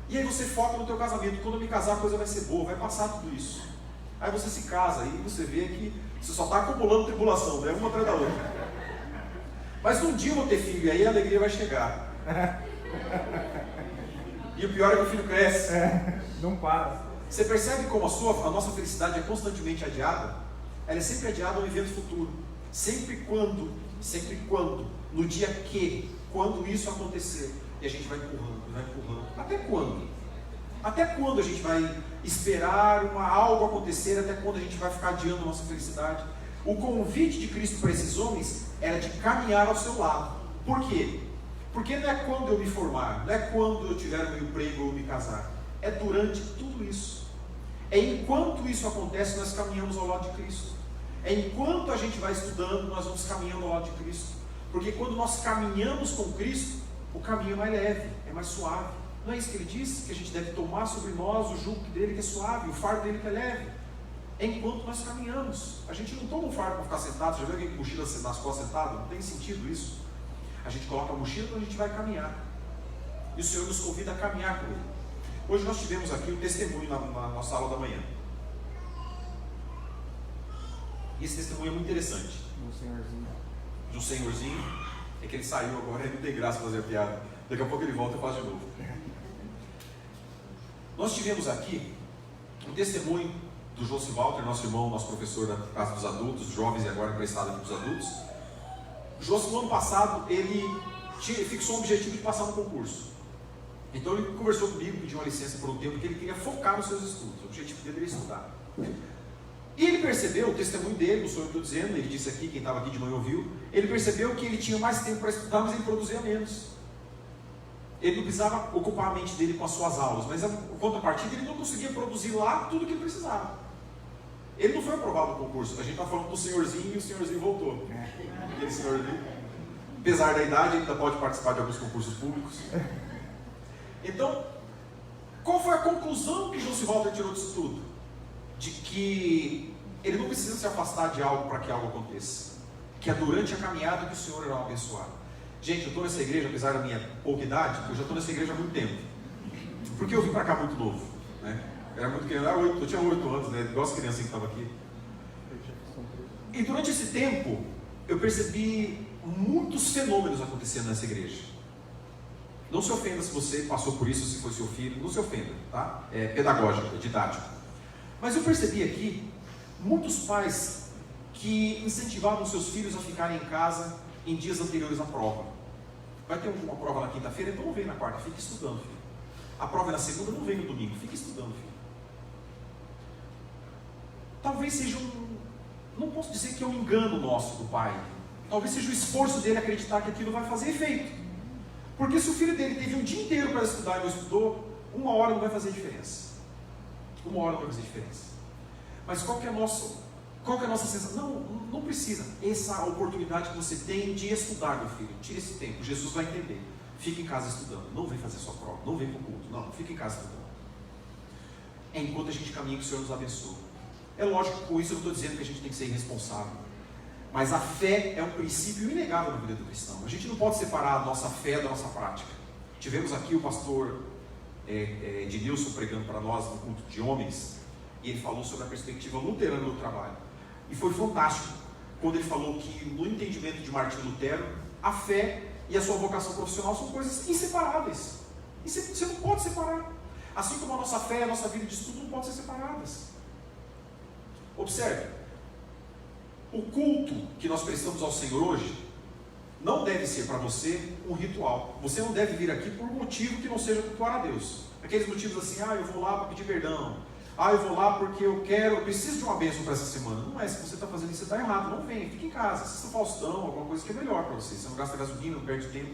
E aí você foca no teu casamento. Quando eu me casar, a coisa vai ser boa, vai passar tudo isso. Aí você se casa, e você vê que você só está acumulando tribulação, né? Uma atrás da outra. Mas um dia eu vou ter filho, e aí a alegria vai chegar. E o pior é que o filho cresce. Não para. Você percebe como a nossa felicidade é constantemente adiada? Ela é sempre adiada a um evento futuro. Sempre quando, no dia que, quando isso acontecer, e a gente vai empurrando. Até quando? Até quando a gente vai esperar algo acontecer? Até quando a gente vai ficar adiando a nossa felicidade? O convite de Cristo para esses homens era de caminhar ao seu lado. Por quê? Porque não é quando eu me formar, não é quando eu tiver meu emprego ou me casar. É durante tudo isso. É enquanto isso acontece, nós caminhamos ao lado de Cristo. É enquanto a gente vai estudando, nós vamos caminhando ao lado de Cristo. Porque quando nós caminhamos com Cristo, o caminho é mais leve, é mais suave. Não é isso que ele diz? Que a gente deve tomar sobre nós o jugo dele que é suave, o fardo dele que é leve. É enquanto nós caminhamos. A gente não toma um fardo para ficar sentado. Já viu alguém com mochila nas costas sentado? Não tem sentido isso. A gente coloca a mochila quando a gente vai caminhar. E o Senhor nos convida a caminhar com Ele. Hoje nós tivemos aqui um testemunho na nossa aula da manhã. E esse testemunho é muito interessante. De um senhorzinho. É que ele saiu agora e não tem graça fazer a piada. Daqui a pouco ele volta e faz de novo. Nós tivemos aqui um testemunho do Josi Walter, nosso irmão, nosso professor da Casa dos Adultos, jovens e agora emprestado aqui dos adultos. O Josi, no ano passado, ele fixou o objetivo de passar no concurso. Então ele conversou comigo, pediu uma licença por um tempo, porque ele queria focar nos seus estudos. O objetivo dele era estudar. E ele percebeu, o testemunho dele, não sou eu que estou dizendo, ele disse aqui, quem estava aqui de manhã ouviu, ele percebeu que ele tinha mais tempo para estudar, mas ele produzia menos. Ele não precisava ocupar a mente dele com as suas aulas, mas a contrapartida, ele não conseguia produzir lá tudo o que ele precisava. Ele não foi aprovado no concurso, a gente está falando do senhorzinho e o senhorzinho voltou. Aquele senhorzinho, apesar da idade, ele ainda pode participar de alguns concursos públicos. Então, qual foi a conclusão que Josi Walter tirou disso tudo? De que ele não precisa se afastar de algo para que algo aconteça, que é durante a caminhada que o Senhor irá abençoar. Gente, eu estou nessa igreja, apesar da minha pouca idade, eu já estou nessa igreja há muito tempo, porque eu vim para cá muito novo, né? Era muito criança, eu tinha 8 anos, né? Igual as crianças que estavam aqui. E durante esse tempo, eu percebi muitos fenômenos acontecendo nessa igreja. Não se ofenda se você passou por isso, se foi seu filho, não se ofenda, tá? É pedagógico, é didático. Mas eu percebi aqui muitos pais que incentivavam seus filhos a ficarem em casa em dias anteriores à prova. Vai ter uma prova na quinta-feira, então não vem na quarta, fica estudando, filho. A prova é na segunda, não vem no domingo, fica estudando, filho. Talvez seja não posso dizer que é um engano nosso do pai. Talvez seja o esforço dele acreditar que aquilo vai fazer efeito. Porque se o filho dele teve um dia inteiro para estudar e não estudou, 1 hora não vai fazer diferença. 1 hora não vai fazer diferença. Mas qual que é a nossa sensação? Não precisa. Essa oportunidade que você tem de estudar, meu filho, tira esse tempo. Jesus vai entender. Fica em casa estudando. Não vem fazer sua prova. Não vem para o culto. Não, fica em casa estudando. É enquanto a gente caminha que o Senhor nos abençoa. É lógico que com isso eu não estou dizendo que a gente tem que ser irresponsável. Mas a fé é um princípio inegável na vida do cristão. A gente não pode separar a nossa fé da nossa prática. Tivemos aqui o pastor Ednilson pregando para nós no culto de homens, e ele falou sobre a perspectiva luterana do trabalho. E foi fantástico quando ele falou que no entendimento de Martinho Lutero, a fé e a sua vocação profissional são coisas inseparáveis. E você não pode separar. Assim como a nossa fé e a nossa vida de estudo não podem ser separadas. Observe, o culto que nós prestamos ao Senhor hoje não deve ser para você um ritual. Você não deve vir aqui por motivo que não seja cultuar a Deus. Aqueles motivos assim, eu vou lá para pedir perdão, eu vou lá porque eu preciso de uma bênção para essa semana. Não é, se você está fazendo isso, você está errado. Não vem, fica em casa, assista Faustão, alguma coisa que é melhor para você. Você não gasta gasolina, não perde tempo.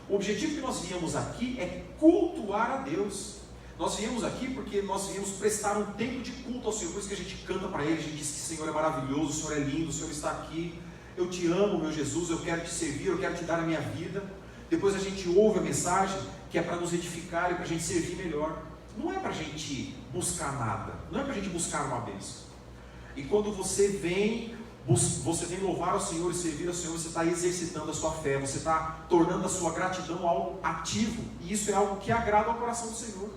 O objetivo que nós viemos aqui é cultuar a Deus. Nós viemos aqui porque nós viemos prestar um tempo de culto ao Senhor. Por isso que a gente canta para Ele, a gente diz que o Senhor é maravilhoso, o Senhor é lindo, o Senhor está aqui. Eu te amo, meu Jesus, eu quero te servir, eu quero te dar a minha vida. Depois a gente ouve a mensagem que é para nos edificar e para a gente servir melhor. Não é para a gente buscar nada, não é para a gente buscar uma bênção. E quando você vem louvar ao Senhor e servir ao Senhor, você está exercitando a sua fé, você está tornando a sua gratidão algo ativo. E isso é algo que agrada ao coração do Senhor.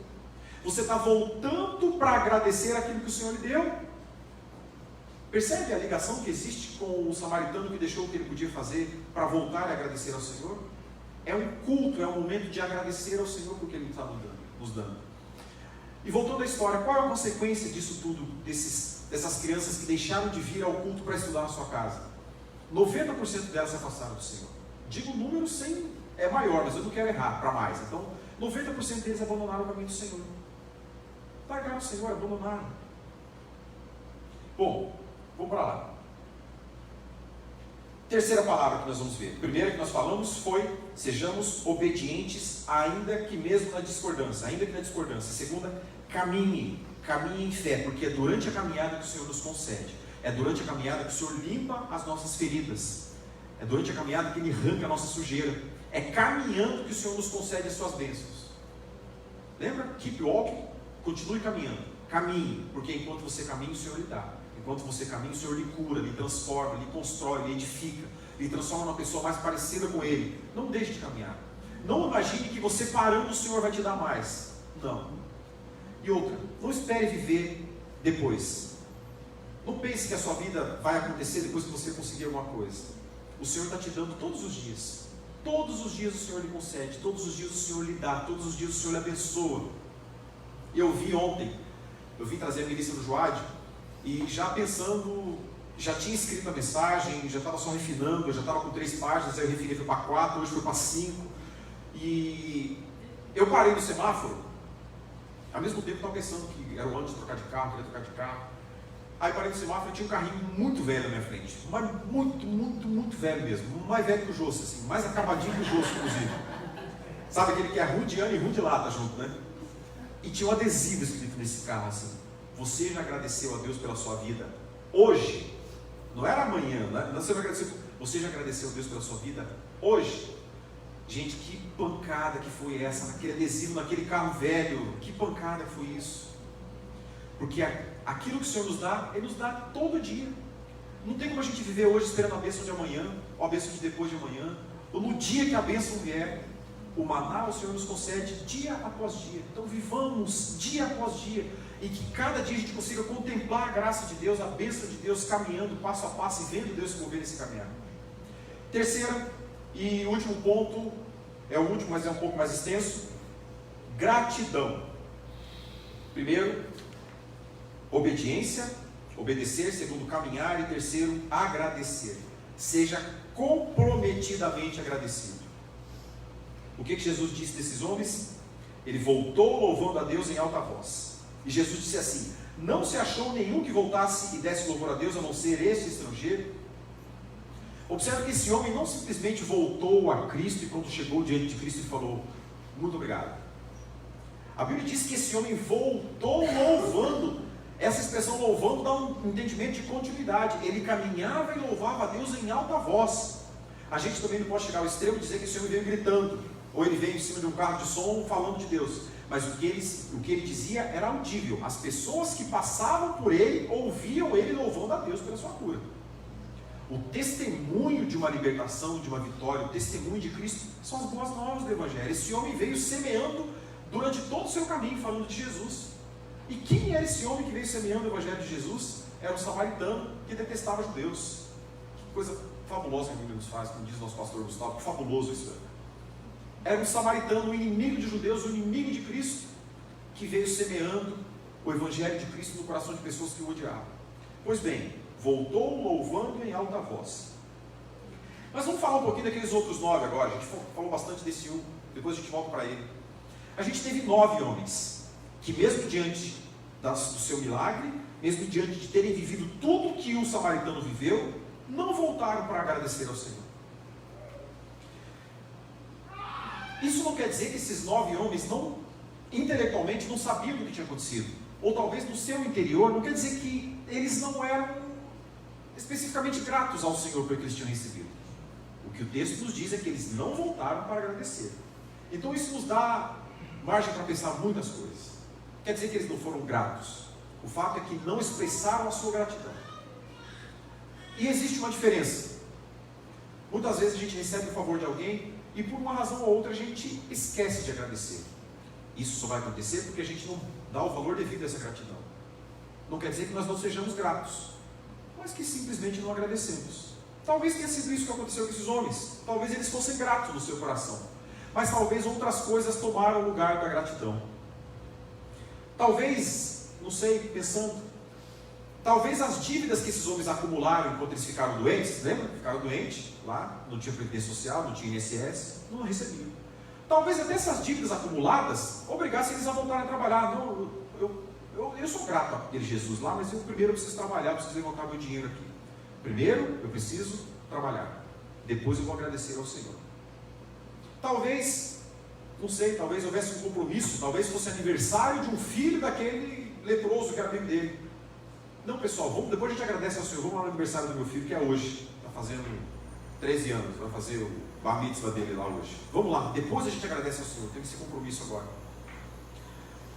Você está voltando para agradecer aquilo que o Senhor lhe deu. Percebe a ligação que existe com o samaritano que deixou o que ele podia fazer para voltar e agradecer ao Senhor? É um culto, é um momento de agradecer ao Senhor por que Ele está nos dando. E voltando à história, qual é a consequência disso tudo, dessas crianças que deixaram de vir ao culto para estudar na sua casa? 90% delas se afastaram do Senhor. Digo o número é maior, mas eu não quero errar para mais. Então, 90% deles abandonaram o caminho do Senhor. Largaram o Senhor, abandonaram. Bom, vamos para lá. Terceira palavra que nós vamos ver. A primeira que nós falamos foi: sejamos obedientes, ainda que mesmo na discordância. Ainda que na discordância. A segunda, caminhe em fé, porque é durante a caminhada que o Senhor nos concede. É durante a caminhada que o Senhor limpa as nossas feridas. É durante a caminhada que Ele arranca a nossa sujeira. É caminhando que o Senhor nos concede as suas bênçãos. Lembra? Keep walking. Continue caminhando. Caminhe, porque enquanto você caminha, o Senhor lhe dá. Enquanto você caminha, o Senhor lhe cura, lhe transforma, lhe constrói, lhe edifica, lhe transforma numa pessoa mais parecida com Ele. Não deixe de caminhar. Não imagine que você parando, o Senhor vai te dar mais. Não. E outra, não espere viver depois. Não pense que a sua vida vai acontecer depois que você conseguir alguma coisa. O Senhor está te dando todos os dias. Todos os dias o Senhor lhe concede, todos os dias o Senhor lhe dá, todos os dias o Senhor lhe abençoa. Eu vi ontem, eu vim trazer a milícia do Joade, e já pensando, já tinha escrito a mensagem, já estava só refinando, eu já estava com 3 páginas, aí eu refinei, foi para 4, hoje foi para 5, e eu parei no semáforo, ao mesmo tempo eu estava pensando que era o ano de trocar de carro, queria trocar de carro. Aí parei no semáforo e tinha um carrinho muito velho na minha frente, mas muito velho mesmo, mais velho que o Josso, assim, mais acabadinho que o Josso, inclusive. Sabe aquele que é ruim de ano e ruim de lata junto, né? E tinha um adesivo escrito nesse carro assim: você já agradeceu a Deus pela sua vida hoje? Não era amanhã, né? Não, você já agradeceu a Deus pela sua vida hoje? Gente, que pancada que foi essa, naquele adesivo, naquele carro velho, que pancada foi isso? Porque aquilo que o Senhor nos dá, Ele nos dá todo dia. Não tem como a gente viver hoje esperando a bênção de amanhã, ou a bênção de depois de amanhã, ou no dia que a bênção vier. O maná o Senhor nos concede dia após dia. Então vivamos dia após dia, e que cada dia a gente consiga contemplar a graça de Deus, a bênção de Deus, caminhando passo a passo e vendo Deus se mover nesse caminhar. Terceiro e último ponto, é o último, mas é um pouco mais extenso: gratidão. Primeiro, obediência, obedecer. Segundo, caminhar. E terceiro, agradecer. Seja comprometidamente agradecido. O que Jesus disse desses homens? Ele voltou louvando a Deus em alta voz. E Jesus disse assim: não se achou nenhum que voltasse e desse louvor a Deus, a não ser este estrangeiro. Observe que esse homem não simplesmente voltou a Cristo e quando chegou diante de Cristo e falou: muito obrigado. A Bíblia diz que esse homem voltou louvando. Essa expressão louvando dá um entendimento de continuidade. Ele caminhava e louvava a Deus em alta voz. A gente também não pode chegar ao extremo e dizer que esse homem veio gritando, ou ele veio em cima de um carro de som falando de Deus. Mas o que ele dizia era audível. As pessoas que passavam por ele ouviam ele louvando a Deus pela sua cura. O testemunho de uma libertação, de uma vitória, o testemunho de Cristo são as boas novas do Evangelho. Esse homem veio semeando durante todo o seu caminho, falando de Jesus. E quem era esse homem que veio semeando o Evangelho de Jesus? Era um samaritano que detestava judeus. Que coisa fabulosa que a Bíblia nos faz, como diz o nosso pastor Gustavo, que fabuloso isso é. Era um samaritano, um inimigo de judeus, um inimigo de Cristo, que veio semeando o Evangelho de Cristo no coração de pessoas que o odiavam. Pois bem, voltou louvando em alta voz. Mas vamos falar um pouquinho daqueles outros 9 agora. A gente falou bastante desse um, depois a gente volta para ele. A gente teve 9 homens, que mesmo diante do seu milagre, mesmo diante de terem vivido tudo que o samaritano viveu, não voltaram para agradecer ao Senhor. Isso não quer dizer que esses 9 homens intelectualmente não sabiam do que tinha acontecido, ou talvez no seu interior, não quer dizer que eles não eram especificamente gratos ao Senhor pelo que eles tinham recebido. O que o texto nos diz é que eles não voltaram para agradecer. Então isso nos dá margem para pensar muitas coisas. Quer dizer que eles não foram gratos. O fato é que não expressaram a sua gratidão. E existe uma diferença. Muitas vezes a gente recebe o favor de alguém e por uma razão ou outra a gente esquece de agradecer. Isso só vai acontecer porque a gente não dá o valor devido a essa gratidão. Não quer dizer que nós não sejamos gratos, mas que simplesmente não agradecemos. Talvez tenha sido isso que aconteceu com esses homens. Talvez eles fossem gratos no seu coração, mas talvez outras coisas tomaram o lugar da gratidão. Talvez, não sei, pensando, talvez as dívidas que esses homens acumularam enquanto eles ficaram doentes, lembra? Ficaram doentes lá, não tinha previdência social, não tinha INSS, não recebiam. Talvez até essas dívidas acumuladas obrigassem eles a voltarem a trabalhar. Não, eu sou grato àquele Jesus lá, mas primeiro eu preciso trabalhar, eu preciso levantar meu dinheiro aqui. Primeiro eu preciso trabalhar, depois eu vou agradecer ao Senhor. Talvez, não sei, talvez houvesse um compromisso, talvez fosse aniversário de um filho daquele leproso que era amigo dele. Não, pessoal, depois a gente agradece ao Senhor, vamos lá no aniversário do meu filho, que é hoje, está fazendo 13 anos, vai fazer o bar mitzvah dele lá hoje. Vamos lá, depois a gente agradece ao Senhor, tem esse compromisso agora.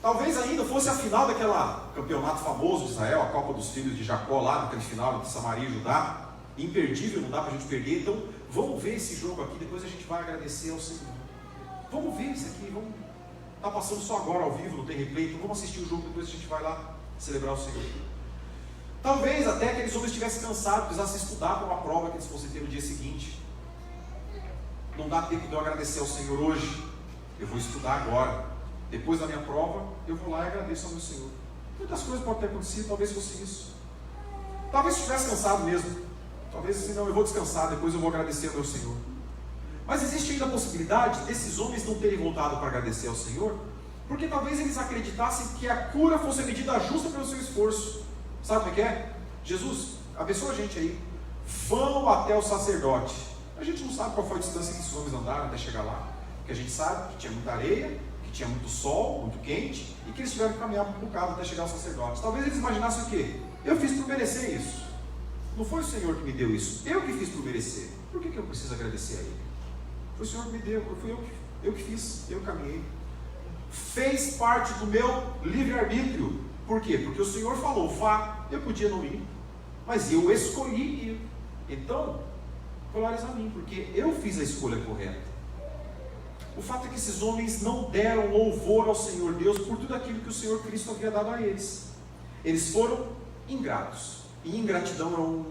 Talvez ainda fosse a final daquele campeonato famoso de Israel, a Copa dos Filhos de Jacó, lá naquele final de Samaria e Judá, imperdível, não dá para a gente perder, então vamos ver esse jogo aqui, depois a gente vai agradecer ao Senhor. Vamos ver isso aqui, está passando só agora ao vivo, não tem replay, então vamos assistir o jogo, depois a gente vai lá celebrar o Senhor. Talvez até aqueles homens estivessem cansados, precisassem estudar para uma prova que eles fossem ter no dia seguinte. Não dá tempo de eu agradecer ao Senhor hoje, eu vou estudar agora. Depois da minha prova, eu vou lá e agradeço ao meu Senhor. Muitas coisas podem ter acontecido, talvez fosse isso. Talvez estivesse cansado mesmo. Talvez assim, não, eu vou descansar, depois eu vou agradecer ao meu Senhor. Mas existe ainda a possibilidade desses homens não terem voltado para agradecer ao Senhor, porque talvez eles acreditassem que a cura fosse a medida justa pelo seu esforço. Sabe como é que é? Jesus, abençoa a gente aí. Vão até o sacerdote. A gente não sabe qual foi a distância que esses homens andaram até chegar lá. Porque a gente sabe que tinha muita areia, que tinha muito sol, muito quente, e que eles tiveram que caminhar um bocado até chegar ao sacerdote. Talvez eles imaginassem o quê? Eu fiz por merecer isso. Não foi o Senhor que me deu isso. Eu que fiz por merecer. Por que eu preciso agradecer a Ele? Foi o Senhor que me deu. Fui eu que fiz. Eu caminhei. Fez parte do meu livre-arbítrio. Por quê? Porque o Senhor falou, vá. Eu podia não ir, mas eu escolhi ir. Então, glórias a mim, porque eu fiz a escolha correta. O fato é que esses homens não deram louvor ao Senhor Deus por tudo aquilo que o Senhor Cristo havia dado a eles. Eles foram ingratos. E ingratidão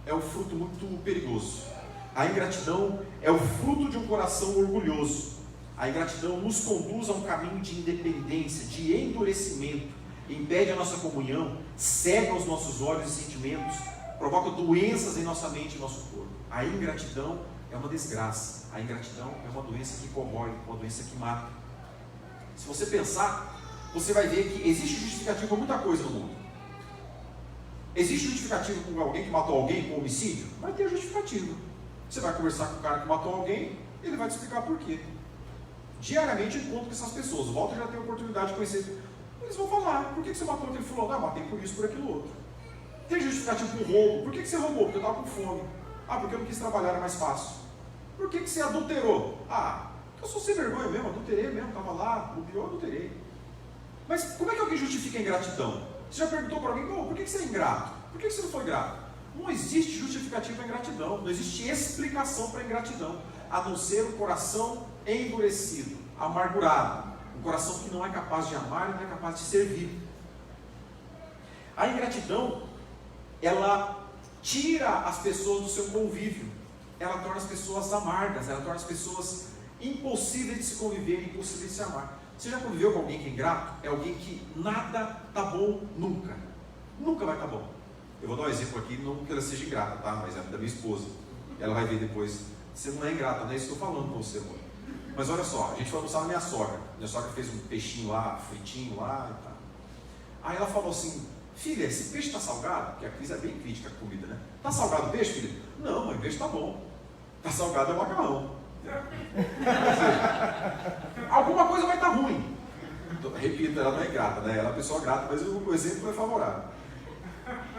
é um fruto muito perigoso. A ingratidão é o fruto de um coração orgulhoso. A ingratidão nos conduz a um caminho de independência, de endurecimento, impede a nossa comunhão, cega os nossos olhos e sentimentos, provoca doenças em nossa mente e nosso corpo. A ingratidão é uma desgraça. A ingratidão é uma doença que corrói, uma doença que mata. Se você pensar, você vai ver que existe justificativa para muita coisa no mundo. Existe justificativa com alguém que matou alguém com homicídio? Vai ter justificativa. Você vai conversar com o cara que matou alguém, ele vai te explicar por quê. Diariamente eu encontro com essas pessoas. O Walter já tem a oportunidade de conhecer. Eles vão falar, por que você matou aquele fulano? Ah, matei por isso, por aquilo outro. Tem justificativo por roubo. Por que você roubou? Porque eu estava com fome. Ah, porque eu não quis trabalhar, era mais fácil. Por que você adulterou? Ah, eu sou sem vergonha mesmo, adulterei mesmo, estava lá, o pior adulterei. Mas como é que alguém justifica a ingratidão? Você já perguntou para alguém, por que você é ingrato? Por que você não foi grato? Não existe justificativa para a ingratidão, não existe explicação para a ingratidão, a não ser um coração endurecido, amargurado, um coração que não é capaz de amar e não é capaz de servir. A ingratidão, ela tira as pessoas do seu convívio, ela torna as pessoas amargas, ela torna as pessoas impossíveis de se conviver, impossíveis de se amar. Você já conviveu com alguém que é ingrato? É alguém que nada está bom nunca. Nunca vai estar bom. Eu vou dar um exemplo aqui, não que ela seja ingrata, tá? Mas é da minha esposa. Ela vai ver depois. Você não é ingrata, não é isso que eu estou falando com você, amor. Mas olha só, a gente foi almoçar na minha sogra. Minha sogra fez um peixinho lá, fritinho lá e tal. Aí ela falou assim, filha, esse peixe está salgado? Porque a Cris é bem crítica com comida, né? Está salgado o peixe, filha? Não, mãe, o peixe está bom. Está salgado é o macarrão. Alguma coisa vai estar ruim. Repito, ela não é grata, né? Ela é uma pessoa grata, mas o exemplo é favorável.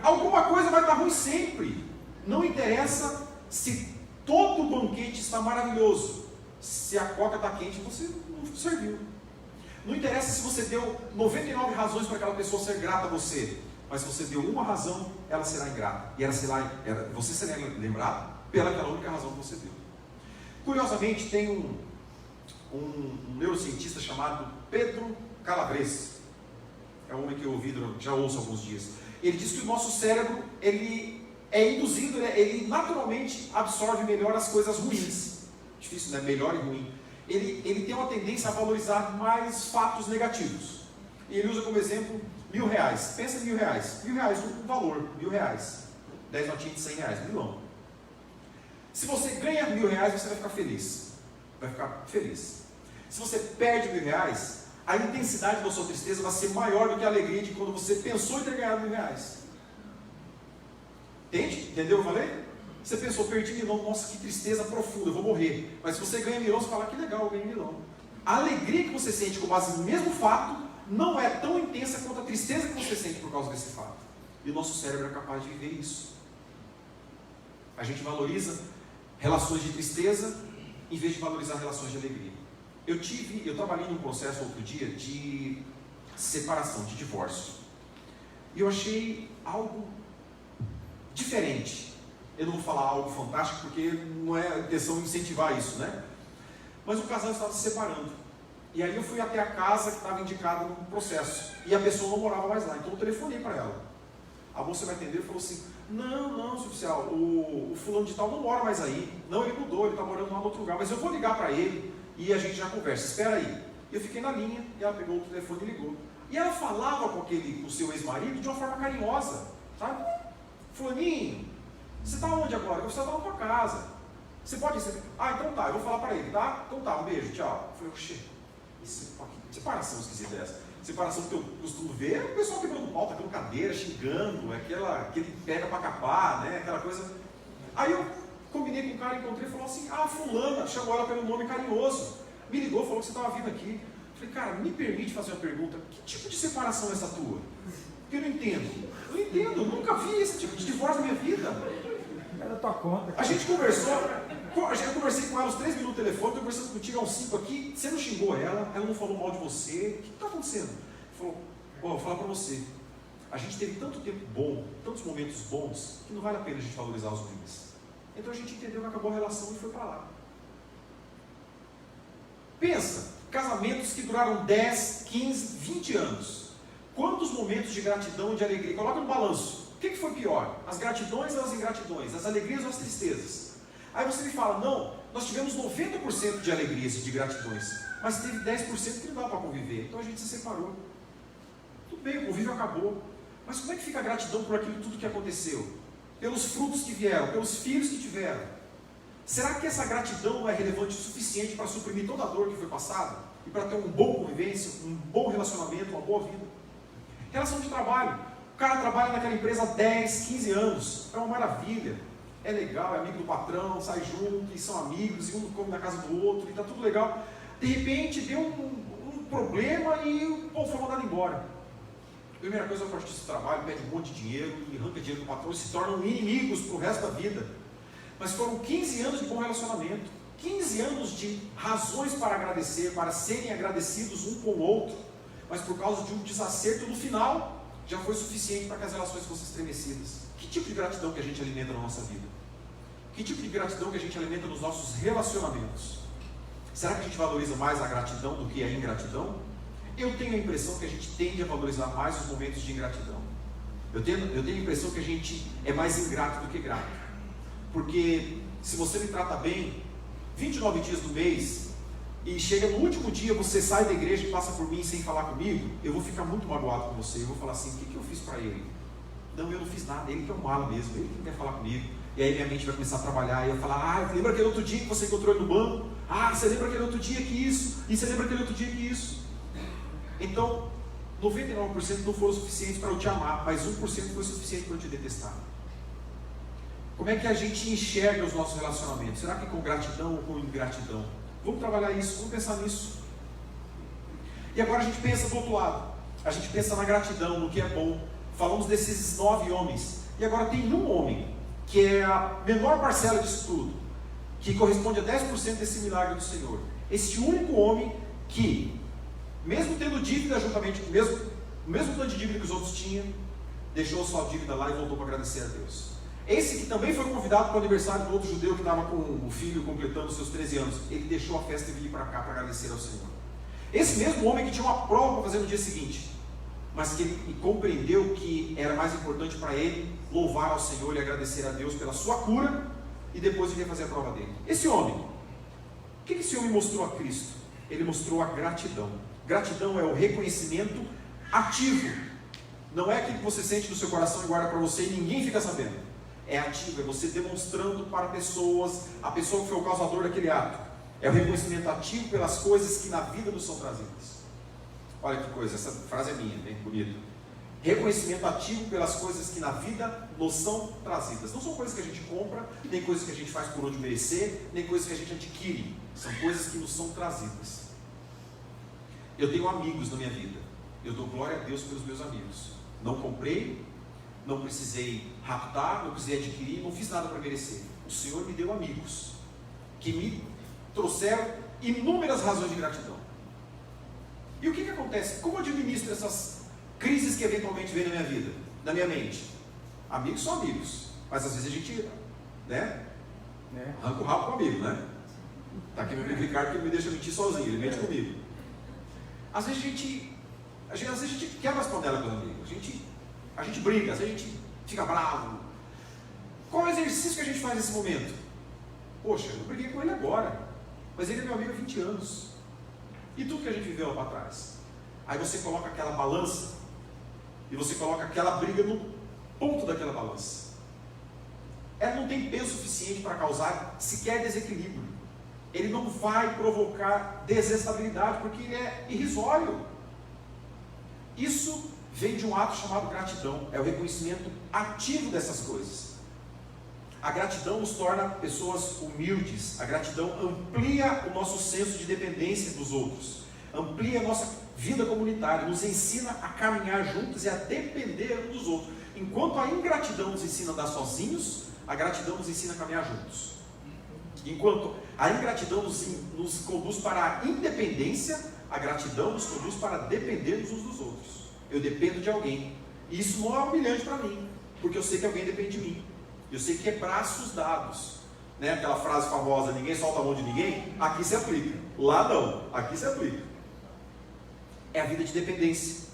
Alguma coisa vai estar ruim sempre. Não interessa se todo o banquete está maravilhoso. Se a coca está quente, você não serviu. Não interessa se você deu 99 razões para aquela pessoa ser grata a você, mas se você deu uma razão, ela será ingrata. E você será lembrado pelaquela única razão que você deu. Curiosamente, tem um neurocientista chamado Pedro Calabres. É um homem que eu já ouço há alguns dias. Ele diz que o nosso cérebro, ele é induzido, ele naturalmente absorve melhor as coisas ruins. Difícil, né? Melhor e ruim. Ele tem uma tendência a valorizar mais fatos negativos. E ele usa como exemplo R$1.000. Pensa em R$1.000. R$1.000, um valor, R$1.000. 10 notinhas de R$100, milão. Se você ganha R$1.000, você vai ficar feliz. Vai ficar feliz. Se você perde R$1.000, a intensidade da sua tristeza vai ser maior do que a alegria de quando você pensou em ter ganhado R$1.000. Entende? Entendeu o que eu falei? Você pensou, perdi milão, nossa, que tristeza profunda, eu vou morrer. Mas se você ganha milão, você fala, que legal, eu ganhei milão. A alegria que você sente com base no mesmo fato não é tão intensa quanto a tristeza que você sente por causa desse fato. E o nosso cérebro é capaz de viver isso. A gente valoriza relações de tristeza em vez de valorizar relações de alegria. Eu trabalhei num processo outro dia de separação, de divórcio. E eu achei algo diferente. Eu não vou falar algo fantástico porque não é a intenção de incentivar isso, né? Mas o casal estava se separando. E aí eu fui até a casa que estava indicada no processo. E a pessoa não morava mais lá. Então eu telefonei para ela. A moça vai atender e falou assim, não, seu oficial, o fulano de tal não mora mais aí. Não, ele mudou, ele está morando lá no outro lugar. Mas eu vou ligar para ele e a gente já conversa. Espera aí. Eu fiquei na linha e ela pegou o telefone e ligou. E ela falava com o seu ex-marido de uma forma carinhosa, sabe? Fulaninho, você está onde agora? Eu estou na tua casa. Você pode ser? Ah, então tá, eu vou falar para ele, tá? Então tá, um beijo, tchau. Eu falei, oxê, que separação esquisita é essa? Separação que eu costumo ver é o pessoal quebrando pau, tacando cadeira, xingando, aquele pega para capar, né? Aquela coisa. Aí eu combinei com o cara, encontrei e falou assim, fulana, chamou ela pelo nome carinhoso. Me ligou, falou que você estava vindo aqui. Eu falei, cara, me permite fazer uma pergunta, que tipo de separação é essa tua? Porque eu não entendo. Eu não entendo, eu nunca vi esse tipo de divórcio na minha vida. É da tua conta. A gente conversou, eu conversei com ela uns 3 minutos no telefone, estou conversando contigo há uns 5 aqui, você não xingou ela não falou mal de você, o que está acontecendo? Ele falou, vou falar para você, a gente teve tanto tempo bom, tantos momentos bons, que não vale a pena a gente valorizar os ruins. Então a gente entendeu que acabou a relação e foi para lá. Pensa, casamentos que duraram 10, 15, 20 anos. Quantos momentos de gratidão e de alegria? Coloca no balanço. O que foi pior? As gratidões ou as ingratidões? As alegrias ou as tristezas? Aí você me fala, não, nós tivemos 90% de alegrias e de gratidões, mas teve 10% que não dá para conviver. Então a gente se separou. Tudo bem, o convívio acabou. Mas como é que fica a gratidão por aquilo tudo que aconteceu? Pelos frutos que vieram, pelos filhos que tiveram. Será que essa gratidão não é relevante o suficiente para suprimir toda a dor que foi passada? E para ter uma boa convivência, um bom relacionamento, uma boa vida? Relação de trabalho. O cara trabalha naquela empresa há 10, 15 anos. É uma maravilha. É legal, é amigo do patrão, sai junto, e são amigos, e um come na casa do outro, e está tudo legal. De repente deu um problema e o povo foi mandado embora. Primeira coisa, o artista de trabalho pede um monte de dinheiro e arranca dinheiro do patrão e se tornam inimigos para o resto da vida. Mas foram 15 anos de bom relacionamento, 15 anos de razões para agradecer, para serem agradecidos um com o outro, mas por causa de um desacerto no final, já foi suficiente para que as relações fossem estremecidas. Que tipo de gratidão que a gente alimenta na nossa vida? Que tipo de gratidão que a gente alimenta nos nossos relacionamentos? Será que a gente valoriza mais a gratidão do que a ingratidão? Eu tenho a impressão que a gente tende a valorizar mais os momentos de ingratidão. Eu tenho a impressão que a gente é mais ingrato do que grato. Porque se você me trata bem, 29 dias do mês, e chega no último dia, você sai da igreja e passa por mim sem falar comigo, eu vou ficar muito magoado com você. Eu vou falar assim, o que eu fiz para ele? Não, eu não fiz nada, ele que é um mala mesmo, ele que não quer falar comigo. E aí minha mente vai começar a trabalhar, e eu falar, lembra aquele outro dia que você encontrou ele no banco? Você lembra aquele outro dia que isso? E você lembra aquele outro dia que isso? Então, 99% não foram suficientes para eu te amar, mas 1% foi suficiente para eu te detestar. Como é que a gente enxerga os nossos relacionamentos? Será que com gratidão ou com ingratidão? Vamos trabalhar isso, vamos pensar nisso. E agora a gente pensa do outro lado. A gente pensa na gratidão, no que é bom. Falamos desses 9 homens. E agora tem um homem, que é a menor parcela disso tudo, que corresponde a 10% desse milagre do Senhor. Esse único homem que, mesmo tendo dívida juntamente, o mesmo tanto de dívida que os outros tinham, deixou sua dívida lá e voltou para agradecer a Deus. Esse que também foi convidado para o aniversário do outro judeu que estava com o filho completando os seus 13 anos, ele deixou a festa e veio para cá para agradecer ao Senhor. Esse mesmo homem que tinha uma prova para fazer no dia seguinte, mas que ele compreendeu que era mais importante para ele louvar ao Senhor e agradecer a Deus pela sua cura, e depois ele ia fazer a prova dele. Esse homem, o que esse homem mostrou a Cristo? Ele mostrou a gratidão. Gratidão é o reconhecimento ativo. Não é aquilo que você sente no seu coração e guarda para você e ninguém fica sabendo. É ativo, é você demonstrando para pessoas, a pessoa que foi o causador daquele ato. É o reconhecimento ativo pelas coisas que na vida nos são trazidas. Olha que coisa, essa frase é minha, bem bonita. Reconhecimento ativo pelas coisas que na vida nos são trazidas. Não são coisas que a gente compra, nem coisas que a gente faz por onde merecer, nem coisas que a gente adquire. São coisas que nos são trazidas. Eu tenho amigos na minha vida. Eu dou glória a Deus pelos meus amigos. Não comprei, não precisei raptar, não precisei adquirir, não fiz nada para merecer. O Senhor me deu amigos que me trouxeram inúmeras razões de gratidão. E o que acontece? Como eu administro essas crises que eventualmente vêm na minha vida, na minha mente? Amigos são amigos, mas às vezes a gente, arranca o rabo com o amigo, né? Está aqui meu amigo Ricardo que ele me deixa mentir sozinho, ele mente comigo. Às vezes a gente quebra as panelas com os amigos, a gente briga, às vezes a gente fica bravo. Qual é o exercício que a gente faz nesse momento? Poxa, eu briguei com ele agora, mas ele é meu amigo há 20 anos. E tudo que a gente viveu lá para trás? Aí você coloca aquela balança, e você coloca aquela briga no ponto daquela balança. ela não tem peso suficiente para causar sequer desequilíbrio. Ele não vai provocar desestabilidade, porque ele é irrisório. Isso vem de um ato chamado gratidão, é o reconhecimento ativo dessas coisas. A gratidão nos torna pessoas humildes, a gratidão amplia o nosso senso de dependência dos outros, amplia a nossa vida comunitária, nos ensina a caminhar juntos e a depender uns dos outros. Enquanto a ingratidão nos ensina a andar sozinhos, a gratidão nos ensina a caminhar juntos. Enquanto a ingratidão nos conduz para a independência, a gratidão nos conduz para depender uns dos outros. Eu dependo de alguém, e isso não é humilhante para mim, porque eu sei que alguém depende de mim. Eu sei que é braços dados, né? Aquela frase famosa, ninguém solta a mão de ninguém, aqui se aplica, lá não, aqui se aplica. É a vida de dependência.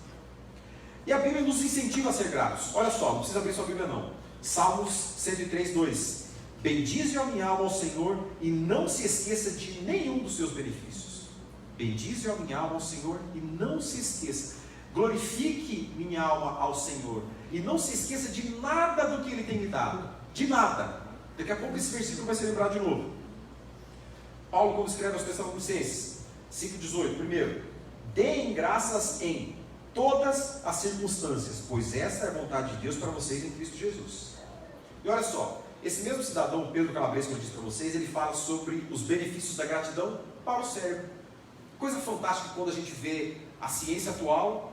E a Bíblia nos incentiva a ser gratos. Olha só, não precisa abrir sua Bíblia não. Salmos 103, 2. Bendize a minha alma ao Senhor e não se esqueça de nenhum dos seus benefícios. Bendize a minha alma ao Senhor e não se esqueça. Glorifique minha alma ao Senhor e não se esqueça de nada do que Ele tem me dado. De nada. Daqui a pouco esse versículo vai ser lembrado de novo. Paulo, como escreve aos Tessalonicenses 5,18. Primeiro, deem graças em todas as circunstâncias, pois essa é a vontade de Deus para vocês em Cristo Jesus. E olha só, esse mesmo cidadão, Pedro Calabres, que eu disse para vocês, ele fala sobre os benefícios da gratidão para o cérebro. Coisa fantástica quando a gente vê a ciência atual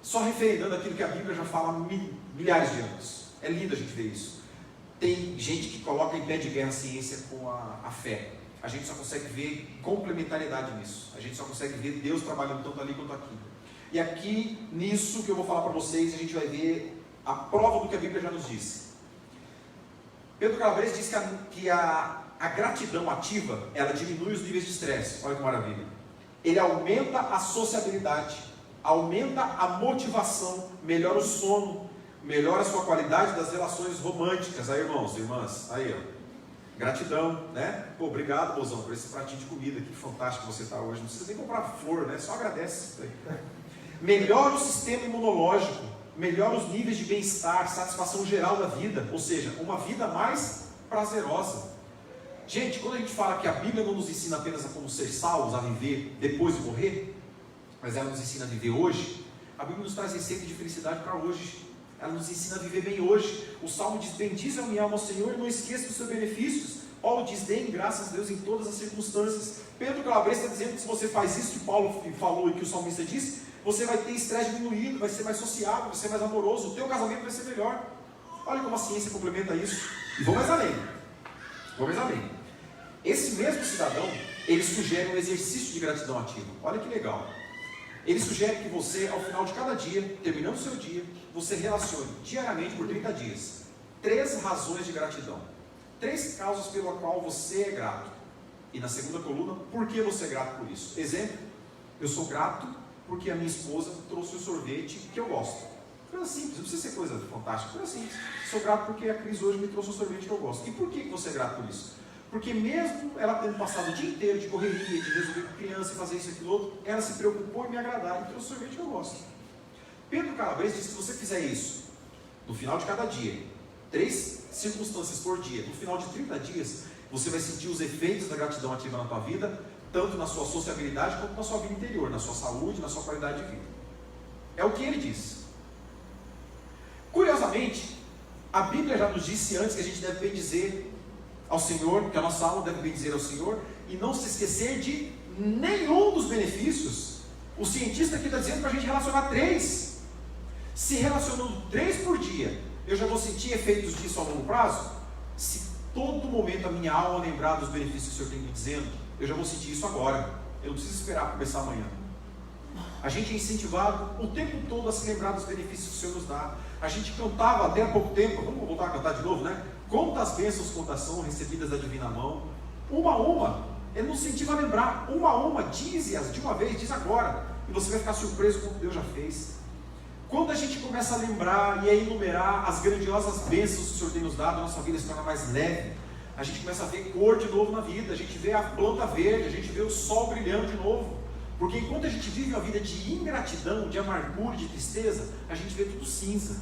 só referendando aquilo que a Bíblia já fala há milhares de anos. É lindo a gente ver isso. Tem gente que coloca em pé de guerra a ciência com a fé. A gente só consegue ver complementariedade nisso. A gente só consegue ver Deus trabalhando tanto ali quanto aqui. E aqui, nisso que eu vou falar para vocês, a gente vai ver a prova do que a Bíblia já nos disse. Pedro Calabres diz que a gratidão ativa, ela diminui os níveis de estresse. Olha que maravilha. Ele aumenta a sociabilidade, aumenta a motivação, melhora o sono, melhora a sua qualidade das relações românticas. Aí, irmãos, irmãs, aí, ó. Gratidão, né? Pô, obrigado, mozão, por esse pratinho de comida, que fantástico você está hoje. Não precisa nem comprar flor, né? Só agradece. Melhora o sistema imunológico, melhora os níveis de bem-estar, satisfação geral da vida, ou seja, uma vida mais prazerosa. Gente, quando a gente fala que a Bíblia não nos ensina apenas a como ser salvos, a viver depois de morrer, mas ela nos ensina a viver hoje, a Bíblia nos traz receita de felicidade para hoje. Ela nos ensina a viver bem hoje. O Salmo diz, bendize a minha alma ao Senhor e não esqueça dos seus benefícios. Paulo diz, deem graças a Deus em todas as circunstâncias. Pedro Calabres está dizendo que se você faz isso que Paulo falou e que o salmista disse, você vai ter estresse diminuído, vai ser mais sociável, vai ser mais amoroso, o teu casamento vai ser melhor. Olha como a ciência complementa isso. E vou mais além. Vou mais além. Esse mesmo cidadão, ele sugere um exercício de gratidão ativa. Olha que legal. Ele sugere que você, ao final de cada dia, terminando o seu dia, você relacione diariamente por 30 dias 3 razões de gratidão. 3 causas pela qual você é grato. E na segunda coluna, por que você é grato por isso? Exemplo, eu sou grato porque a minha esposa trouxe o sorvete que eu gosto. Coisa simples, não precisa ser coisa fantástica, coisa simples. Sou grato porque a Cris hoje me trouxe o sorvete que eu gosto. E por que você é grato por isso? Porque mesmo ela tendo passado o dia inteiro de correria, de resolver com criança e fazer isso e aquilo outro, ela se preocupou em me agradar e trouxe o sorvete que eu gosto. Pedro Calabres diz que se você fizer isso, no final de cada dia, 3 circunstâncias por dia, no final de 30 dias, você vai sentir os efeitos da gratidão ativa na tua vida, tanto na sua sociabilidade quanto na sua vida interior, na sua saúde, na sua qualidade de vida. É o que ele diz. Curiosamente, a Bíblia já nos disse antes que a gente deve bendizer ao Senhor, que a nossa alma deve bendizer ao Senhor, e não se esquecer de nenhum dos benefícios. O cientista aqui está dizendo para a gente relacionar 3. Se relacionando 3 por dia, eu já vou sentir efeitos disso a longo prazo? Se todo momento a minha alma lembrar dos benefícios que o Senhor tem me dizendo, eu já vou sentir isso agora. Eu não preciso esperar começar amanhã. A gente é incentivado o tempo todo a se lembrar dos benefícios que o Senhor nos dá. A gente cantava até há pouco tempo, vamos voltar a cantar de novo, né? Quantas bênçãos, quantas são recebidas da divina mão. Uma a uma, ele nos incentiva a lembrar. Uma a uma, dize-as de uma vez, diz agora. E você vai ficar surpreso com o que Deus já fez. Quando a gente começa a lembrar e a enumerar as grandiosas bênçãos que o Senhor tem nos dado, a nossa vida se torna mais leve. A gente começa a ver cor de novo na vida, a gente vê a planta verde, a gente vê o sol brilhando de novo. Porque enquanto a gente vive uma vida de ingratidão, de amargura, de tristeza, a gente vê tudo cinza.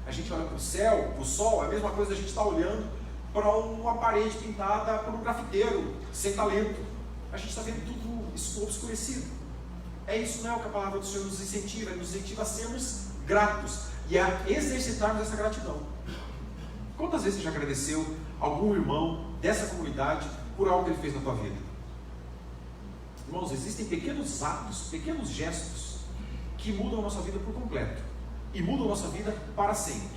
A gente olha para o céu, para o sol, é a mesma coisa da gente estar olhando para uma parede pintada por um grafiteiro sem talento. A gente está vendo tudo isso obscurecido. Isso não é o que a palavra do Senhor nos incentiva. Ele nos incentiva a sermos gratos e a exercitarmos essa gratidão. Quantas vezes você já agradeceu algum irmão dessa comunidade por algo que ele fez na tua vida? Irmãos, existem pequenos atos, pequenos gestos que mudam a nossa vida por completo e mudam a nossa vida para sempre.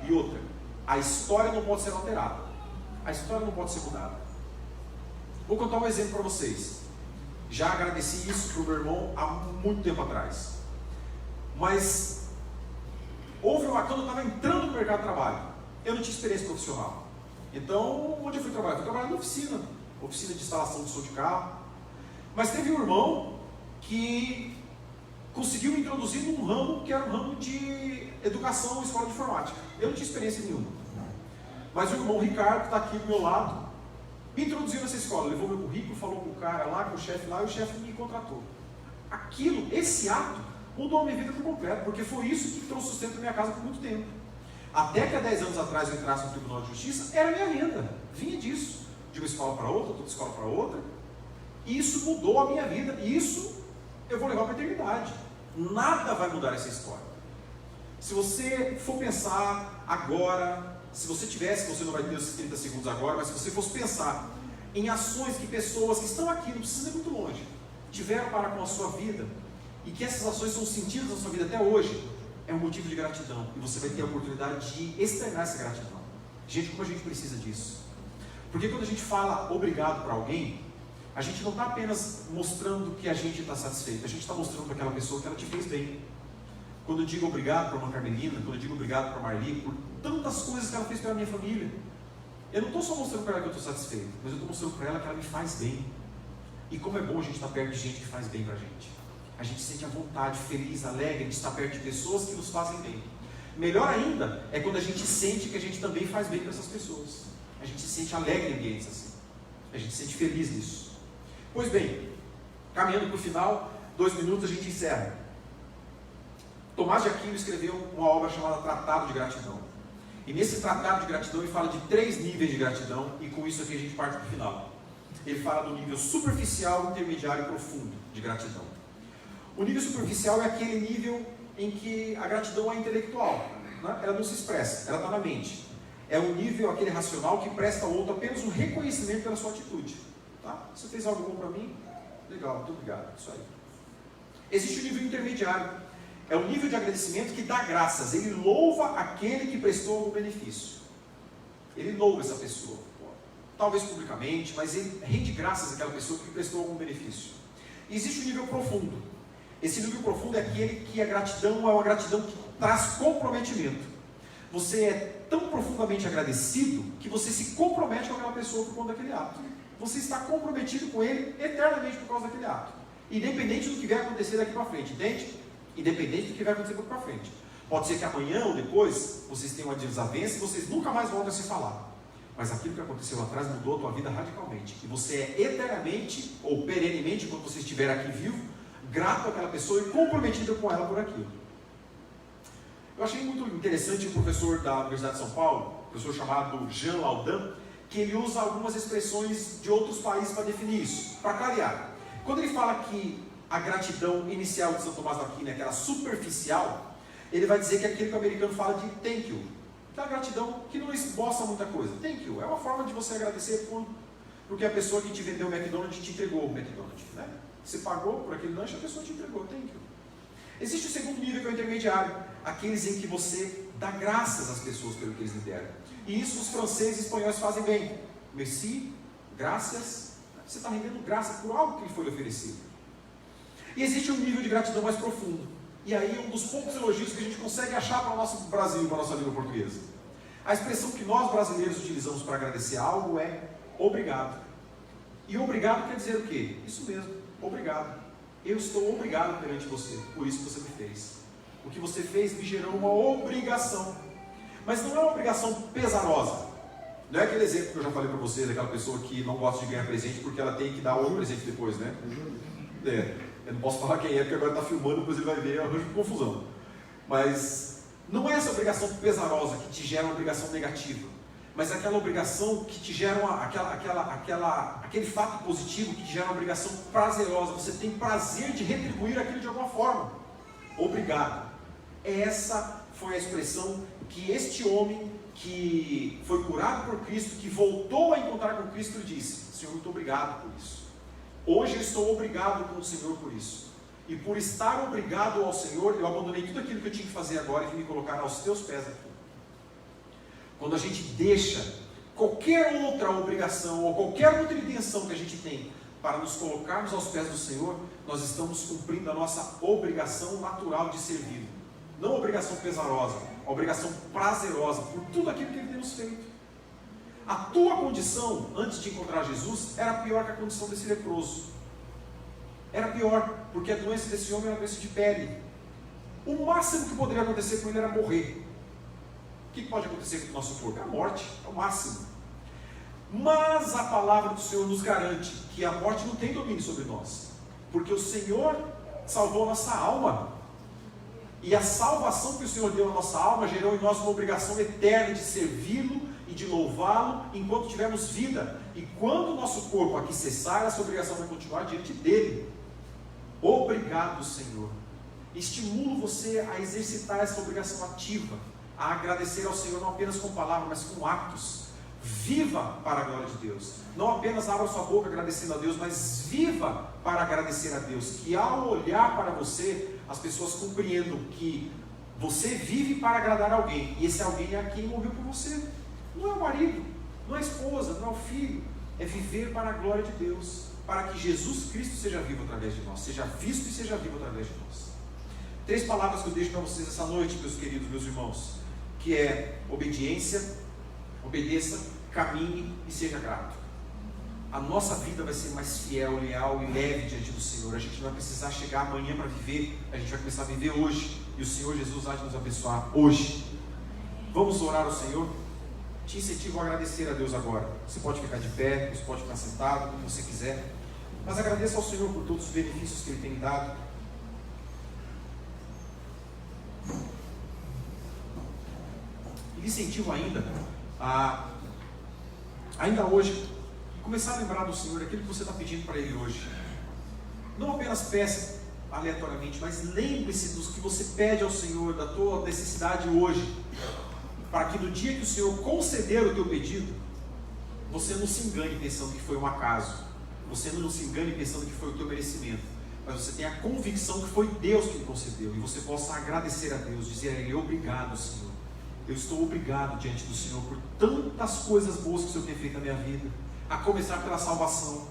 E outra, a história não pode ser alterada, a história não pode ser mudada. Vou contar um exemplo para vocês. Já agradeci isso para o meu irmão há muito tempo atrás, mas quando eu estava entrando no mercado de trabalho, eu não tinha experiência profissional. Então, onde eu fui trabalhar? Fui trabalhar na oficina de instalação de som de carro. Mas teve um irmão que conseguiu me introduzir num ramo que era um ramo de educação, escola de informática. Eu não tinha experiência nenhuma. Mas o irmão Ricardo, que está aqui do meu lado, me introduziu nessa escola, levou meu currículo, falou com o cara lá, com o chefe lá, e o chefe me contratou. Esse ato, mudou a minha vida por completo, porque foi isso que trouxe sustento na minha casa por muito tempo. Até que há 10 anos atrás eu entrasse no Tribunal de Justiça, era minha renda, vinha disso, de uma escola para outra, de outra escola para outra. E isso mudou a minha vida, e isso eu vou levar para a eternidade. Nada vai mudar essa história. Se você for pensar agora, se você não vai ter esses 30 segundos agora, mas se você fosse pensar em ações que pessoas que estão aqui, não precisa ir muito longe, tiveram para com a sua vida, e que essas ações são sentidas na sua vida até hoje, é um motivo de gratidão, e você vai ter a oportunidade de externar essa gratidão. Gente, como a gente precisa disso? Porque quando a gente fala obrigado para alguém, a gente não está apenas mostrando que a gente está satisfeito, a gente está mostrando para aquela pessoa que ela te fez bem. Quando eu digo obrigado para uma Carmelina, quando eu digo obrigado para a Marli, por tantas coisas que ela fez pela minha família, eu não estou só mostrando para ela que eu estou satisfeito, mas eu estou mostrando para ela que ela me faz bem. E como é bom a gente estar perto de gente que faz bem para a gente. A gente sente a vontade, feliz, alegre de estar perto de pessoas que nos fazem bem. Melhor ainda é quando a gente sente que a gente também faz bem para essas pessoas. A gente se sente alegre em ambientes assim. A gente se sente feliz nisso. Pois bem, caminhando para o final, 2 minutos a gente encerra. Tomás de Aquino escreveu uma obra chamada Tratado de Gratidão. E nesse Tratado de Gratidão ele fala de 3 níveis de gratidão, e com isso aqui a gente parte para o final. Ele fala do nível superficial, intermediário e profundo de gratidão. O nível superficial é aquele nível em que a gratidão é intelectual, né? Ela não se expressa, ela está na mente. É um nível, aquele racional, que presta ao outro apenas um reconhecimento pela sua atitude. Tá? Você fez algo bom para mim? Legal, muito obrigado. Isso aí. Existe o nível intermediário. É o nível de agradecimento que dá graças. Ele louva aquele que prestou algum benefício. Ele louva essa pessoa. Talvez publicamente, mas ele rende graças àquela pessoa que prestou algum benefício. E existe o nível profundo. Esse nível profundo é aquele que a gratidão é uma gratidão que traz comprometimento. Você é tão profundamente agradecido que você se compromete com aquela pessoa por conta daquele ato. Você está comprometido com ele eternamente por causa daquele ato. Independente do que vai acontecer daqui para frente, entende? Independente do que vai acontecer daqui para frente. Pode ser que amanhã ou depois vocês tenham uma desavença e vocês nunca mais voltem a se falar. Mas aquilo que aconteceu lá atrás mudou a tua vida radicalmente. E você é eternamente ou perenemente, quando você estiver aqui vivo, grato àquela pessoa e comprometido com ela por aquilo. Eu achei muito interessante o professor da Universidade de São Paulo, um professor chamado Jean Laudin, que ele usa algumas expressões de outros países para definir isso, para clarear. Quando ele fala que a gratidão inicial de São Tomás de Aquino é aquela superficial, ele vai dizer que é aquele que o americano fala de thank you. Aquela gratidão que não esboça muita coisa. Thank you é uma forma de você agradecer porque a pessoa que te vendeu o McDonald's te entregou o McDonald's, né? Você pagou por aquele lanche, a pessoa te entregou, thank you. Existe o segundo nível, que é o intermediário, aqueles em que você dá graças às pessoas pelo que eles lhe deram. E isso os franceses e espanhóis fazem bem. Merci, graças. Você está rendendo graça por algo que lhe foi oferecido. E existe um nível de gratidão mais profundo. E aí um dos poucos elogios que a gente consegue achar para o nosso Brasil, para a nossa língua portuguesa. A expressão que nós brasileiros utilizamos para agradecer algo é obrigado. E obrigado quer dizer o quê? Isso mesmo, obrigado. Eu estou obrigado perante você, por isso que você me fez. O que você fez me gerou uma obrigação. Mas não é uma obrigação pesarosa. Não é aquele exemplo que eu já falei para vocês, daquela pessoa que não gosta de ganhar presente porque ela tem que dar outro presente depois, né? Eu não posso falar quem é, porque agora está filmando, depois ele vai ver, eu arranjo confusão. Mas não é essa obrigação pesarosa que te gera uma obrigação negativa. mas aquela obrigação que te gera aquele fato positivo que te gera uma obrigação prazerosa. Você tem prazer de retribuir aquilo de alguma forma. Obrigado. Essa foi a expressão que este homem que foi curado por Cristo, que voltou a encontrar com Cristo, disse: Senhor, muito obrigado por isso. Hoje eu estou obrigado com o Senhor por isso. E por estar obrigado ao Senhor, eu abandonei tudo aquilo que eu tinha que fazer agora e vim me colocar aos teus pés aqui. Quando a gente deixa qualquer outra obrigação ou qualquer outra intenção que a gente tem para nos colocarmos aos pés do Senhor, nós estamos cumprindo a nossa obrigação natural de servir. Não obrigação pesarosa, a obrigação prazerosa por tudo aquilo que Ele tem nos feito. A tua condição antes de encontrar Jesus era pior que a condição desse leproso. Era pior, porque a doença desse homem era uma doença de pele. O máximo que poderia acontecer com ele era morrer. O que pode acontecer com o nosso corpo? É a morte, é o máximo. Mas a palavra do Senhor nos garante que a morte não tem domínio sobre nós, porque o Senhor salvou a nossa alma. E a salvação que o Senhor deu à nossa alma gerou em nós uma obrigação eterna de servi-lo e de louvá-lo enquanto tivermos vida. E quando o nosso corpo aqui cessar, essa obrigação vai continuar diante dele. Obrigado, Senhor. Estimulo você a exercitar essa obrigação ativa, a agradecer ao Senhor não apenas com palavras, mas com atos. Viva para a glória de Deus. Não apenas abra sua boca agradecendo a Deus, mas viva para agradecer a Deus. Que ao olhar para você, as pessoas compreendam que você vive para agradar alguém, e esse alguém é quem morreu por você. Não é o marido, não é a esposa, não é o filho. É viver para a glória de Deus, para que Jesus Cristo seja vivo através de nós, seja visto e seja vivo através de nós. 3 palavras que eu deixo para vocês essa noite, meus queridos, meus irmãos, que é obediência, obedeça, caminhe e seja grato. A nossa vida vai ser mais fiel, leal e leve diante do Senhor. A gente não vai precisar chegar amanhã para viver, a gente vai começar a viver hoje, e o Senhor Jesus há de nos abençoar hoje. Vamos orar ao Senhor? Te incentivo a agradecer a Deus agora. Você pode ficar de pé, você pode ficar sentado, como você quiser, mas agradeça ao Senhor por todos os benefícios que Ele tem dado. E lhe incentivo ainda hoje, começar a lembrar do Senhor aquilo que você está pedindo para Ele hoje. Não apenas peça aleatoriamente, mas lembre-se dos que você pede ao Senhor, da tua necessidade hoje, para que no dia que o Senhor conceder o teu pedido, você não se engane pensando que foi um acaso, você não se engane pensando que foi o teu merecimento, mas você tenha a convicção que foi Deus que lhe concedeu, e você possa agradecer a Deus, dizer a Ele: obrigado, Senhor. Eu estou obrigado diante do Senhor por tantas coisas boas que o Senhor tem feito na minha vida, a começar pela salvação,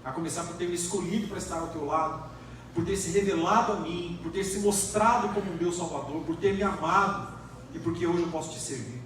a começar por ter me escolhido para estar ao teu lado, por ter se revelado a mim, por ter se mostrado como meu Salvador, por ter me amado, e porque hoje eu posso te servir.